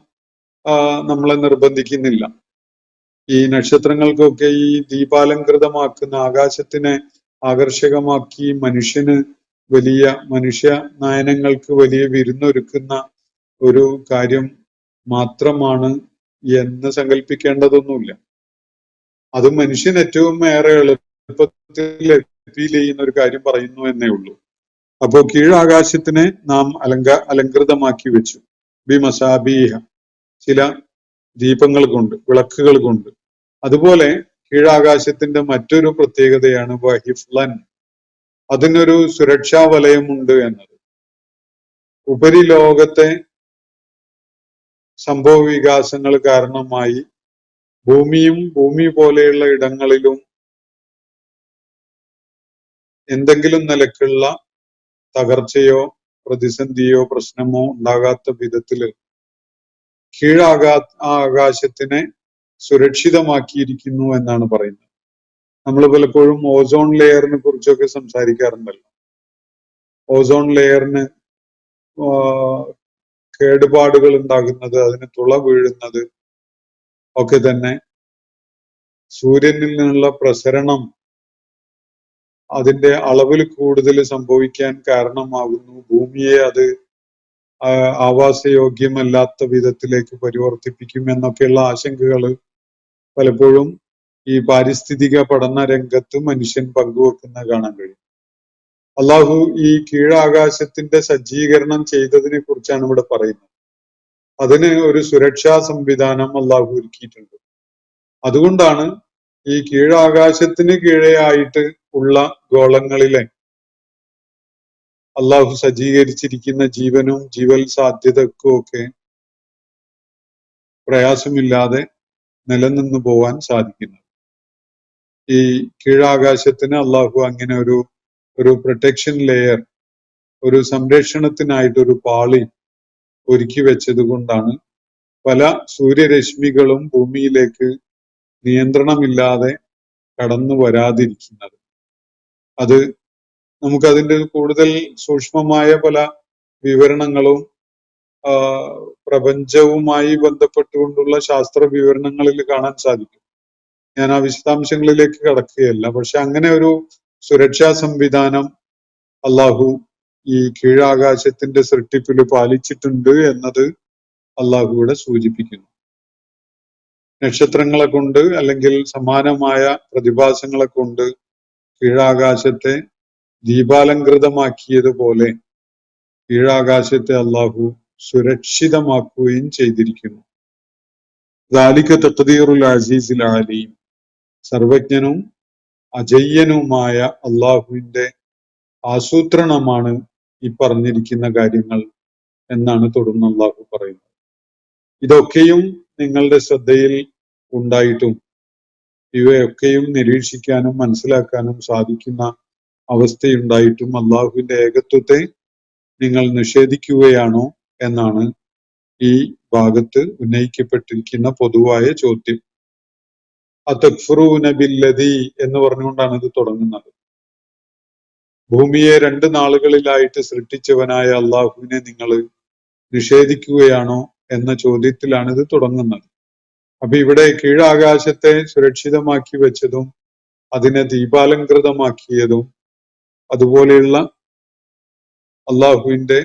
നമ്മളെ നിർബന്ധിക്കുന്നില്ല. ഈ നക്ഷത്രങ്ങൾക്കൊക്കെ ഈ ദീപാലങ്കൃതമാക്കുന്ന, ആകാശത്തിനെ ആകർഷകമാക്കി മനുഷ്യ നയനങ്ങൾക്ക് വലിയ വിരുന്നൊരുക്കുന്ന ഒരു കാര്യം മാത്രമാണ് എന്ന് സങ്കല്പിക്കേണ്ടതൊന്നുമില്ല. അത് മനുഷ്യൻ ഏറ്റവും ഏറെ എളുപ്പത്തിൽ ഫീൽ ചെയ്യുന്ന ഒരു കാര്യം പറയുന്നു എന്നേ ഉള്ളൂ. അപ്പോ കീഴാകാശത്തിനെ നാം അലങ്കൃതമാക്കി വെച്ചു, ബിമസാബീഹ, ചില ദീപങ്ങൾ കൊണ്ട്, വിളക്കുകൾ കൊണ്ട്. അതുപോലെ കീഴാകാശത്തിന്റെ മറ്റൊരു പ്രത്യേകതയാണ് വഹിഫ്ലൻ, അതിനൊരു സുരക്ഷാ വലയമുണ്ട് എന്നത്. ഉപരിലോകത്തെ സംഭവ വികാസങ്ങൾ കാരണമായി ഭൂമി പോലെയുള്ള ഇടങ്ങളിലും എന്തെങ്കിലും നിലക്കുള്ള തകർച്ചയോ പ്രതിസന്ധിയോ പ്രശ്നമോ ഉണ്ടാകാത്ത വിധത്തില് ആകാശത്തിനെ സുരക്ഷിതമാക്കിയിരിക്കുന്നു എന്നാണ് പറയുന്നത്. നമ്മൾ പലപ്പോഴും ഓസോൺ ലെയറിനെ കുറിച്ചൊക്കെ സംസാരിക്കാറുണ്ടല്ലോ. ഓസോൺ ലെയറിന് കേടുപാടുകൾ ഉണ്ടാകുന്നത്, അതിന് തുള വീഴുന്നത് ഒക്കെ തന്നെ സൂര്യനിൽ നിന്നുള്ള പ്രസരണം അതിന്റെ അളവിൽ കൂടുതൽ സംഭവിക്കാൻ കാരണമാകുന്നു. ഭൂമിയെ അത് ആവാസയോഗ്യമല്ലാത്ത വിധത്തിലേക്ക് പരിവർത്തിപ്പിക്കും എന്നൊക്കെയുള്ള ആശങ്കകൾ പലപ്പോഴും ഈ പാരിസ്ഥിതിക പഠന രംഗത്ത് മനുഷ്യൻ പങ്കുവെക്കുന്ന കാണാൻ കഴിയും. അള്ളാഹു ഈ കീഴാകാശത്തിന്റെ സജ്ജീകരണം ചെയ്തതിനെ കുറിച്ചാണ് ഇവിടെ പറയുന്നത്. അതിന് ഒരു സുരക്ഷാ സംവിധാനം അള്ളാഹു ഒരുക്കിയിട്ടുണ്ട്. അതുകൊണ്ടാണ് ഈ കീഴാകാശത്തിന് കീഴേ ആയിട്ട് ഉള്ള ഗോളങ്ങളിലെ അള്ളാഹു സജ്ജീകരിച്ചിരിക്കുന്ന ജീവനും ജീവൽ സാധ്യതക്കും ഒക്കെ പ്രയാസമില്ലാതെ നിലനിന്നു പോവാൻ സാധിക്കുന്നത്. ഈ കീഴാകാശത്തിന് അള്ളാഹു അങ്ങനെ ഒരു പ്രൊട്ടക്ഷൻ ലെയർ, ഒരു സംരക്ഷണത്തിനായിട്ട് ഒരു പാളി ഒരുക്കി വെച്ചത് കൊണ്ടാണ് പല സൂര്യരശ്മികളും ഭൂമിയിലേക്ക് നിയന്ത്രണമില്ലാതെ കടന്നു വരാതിരിക്കുന്നത്. അത് നമുക്കതിൻ്റെ കൂടുതൽ സൂക്ഷ്മമായ പല വിവരണങ്ങളും പ്രപഞ്ചവുമായി ബന്ധപ്പെട്ടുകൊണ്ടുള്ള ശാസ്ത്ര വിവരണങ്ങളിൽ കാണാൻ സാധിക്കും. ഞാൻ ആ വിശദാംശങ്ങളിലേക്ക് കടക്കുകയല്ല. പക്ഷെ അങ്ങനെ ഒരു സുരക്ഷാ സംവിധാനം അള്ളാഹു ഈ കീഴാകാശത്തിന്റെ സൃഷ്ടിപ്പിൽ പാലിച്ചിട്ടുണ്ട് എന്നത് അള്ളാഹുവിടെ സൂചിപ്പിക്കുന്നു. നക്ഷത്രങ്ങളെ കൊണ്ട് അല്ലെങ്കിൽ സമാനമായ പ്രതിഭാസങ്ങളെ കൊണ്ട് കീഴാകാശത്തെ ദീപാലങ്കൃതമാക്കിയതുപോലെ കീഴാകാശത്തെ അള്ളാഹു സുരക്ഷിതമാക്കുകയും ചെയ്തിരിക്കുന്നു. ദാലിക തഖ്ദീറുൽ അസീസിൽ അലീം, സർവജ്ഞനും അജയ്യനുമായ അള്ളാഹുവിന്റെ ആസൂത്രണമാണ് ഈ പറഞ്ഞിരിക്കുന്ന കാര്യങ്ങൾ എന്നാണ് തുടർന്ന് അള്ളാഹു പറയുന്നത്. ഇതൊക്കെയും നിങ്ങളുടെ ശ്രദ്ധയിൽ ഉണ്ടായിട്ടും ഇവയൊക്കെയും നിരീക്ഷിക്കാനും മനസ്സിലാക്കാനും സാധിക്കുന്ന അവസ്ഥയുണ്ടായിട്ടും അള്ളാഹുവിന്റെ ഏകത്വത്തെ നിങ്ങൾ നിഷേധിക്കുകയാണോ എന്നാണ് ഈ ഭാഗത്ത് ഉന്നയിക്കപ്പെട്ടിരിക്കുന്ന പൊതുവായ ചോദ്യം. അതക്ഫുറൂന ബില്ലദീ എന്ന് പറഞ്ഞുകൊണ്ടാണ് ഇത് തുടങ്ങുന്നത്. ഭൂമിയെ 2 നാളുകളിലായിട്ട് സൃഷ്ടിച്ചവനായ അള്ളാഹുവിനെ നിങ്ങൾ നിഷേധിക്കുകയാണോ എന്ന ചോദ്യത്തിലാണ് ഇത് തുടങ്ങുന്നത്. അപ്പൊ ഇവിടെ കീഴാകാശത്തെ സുരക്ഷിതമാക്കി വെച്ചതും അതിനെ ദീപാലങ്കൃതമാക്കിയതും അതുപോലെയുള്ള അള്ളാഹുവിന്റെ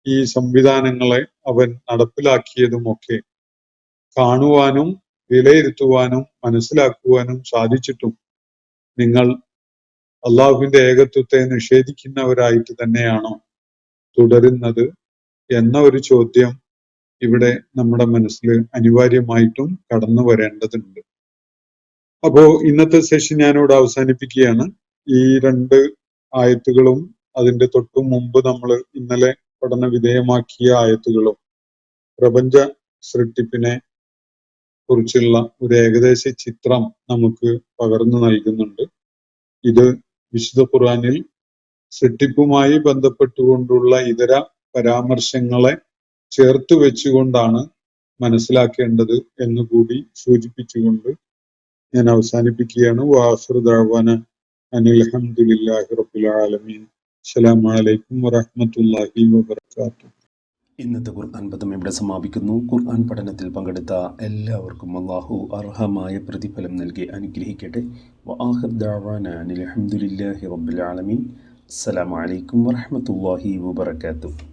ഈ സംവിധാനങ്ങളെ അവൻ നടപ്പിലാക്കിയതുമൊക്കെ കാണുവാനും വിലയിരുത്തുവാനും മനസ്സിലാക്കുവാനും സാധിച്ചിട്ടും നിങ്ങൾ അള്ളാഹുവിന്റെ ഏകത്വത്തെ നിഷേധിക്കുന്നവരായിട്ട് തന്നെയാണോ തുടരുന്നത് എന്ന ഒരു ചോദ്യം ഇവിടെ നമ്മുടെ മനസ്സിൽ അനിവാര്യമായിട്ടും കടന്നു വരേണ്ടതുണ്ട്. അപ്പോ ഇന്നത്തെ സെഷൻ ഞാനിവിടെ അവസാനിപ്പിക്കുകയാണ്. ഈ 2 ആയത്തുകളും അതിന്റെ തൊട്ടു മുമ്പ് നമ്മൾ ഇന്നലെ പഠന വിധേയമാക്കിയ ആയത്തുകളും പ്രപഞ്ച സൃഷ്ടിപ്പിനെ കുറിച്ചുള്ള ഒരു ഏകദേശ ചിത്രം നമുക്ക് പകർന്നു നൽകുന്നുണ്ട്. ഇത് വിശുദ്ധ ഖുർആനിൽ സൃഷ്ടിപ്പുമായി ബന്ധപ്പെട്ടുകൊണ്ടുള്ള ഇതര പരാമർശങ്ങളെ ചേർത്ത് വെച്ചുകൊണ്ടാണ് മനസ്സിലാക്കേണ്ടത് എന്നുകൂടി സൂചിപ്പിച്ചുകൊണ്ട് ഞാൻ അവസാനിപ്പിക്കുകയാണ്. വാഖിറു ദഅ്വാന അനിൽ ഹംദുലില്ലാഹി റബ്ബിൽ ആലമീൻ. അസ്സലാമു അലൈക്കും വറഹ്മത്തുള്ളാഹി വബറകാതുഹു. ഇന്നത്തെ ഖുർആൻ പദം ഇവിടെ സമാപിക്കുന്നു. ഖുർആൻ പഠനത്തിൽ പങ്കെടുത്ത എല്ലാവർക്കും അല്ലാഹു അർഹമായ പ്രതിഫലം നൽകി അനുഗ്രഹിക്കട്ടെ. വആഖിറു ദഅ്വാന അനിൽ ഹംദുലില്ലാഹി റബ്ബിൽ ആലമീൻ. അസ്സലാമു അലൈക്കും വറഹ്മത്തുള്ളാഹി വബറകാതുഹു.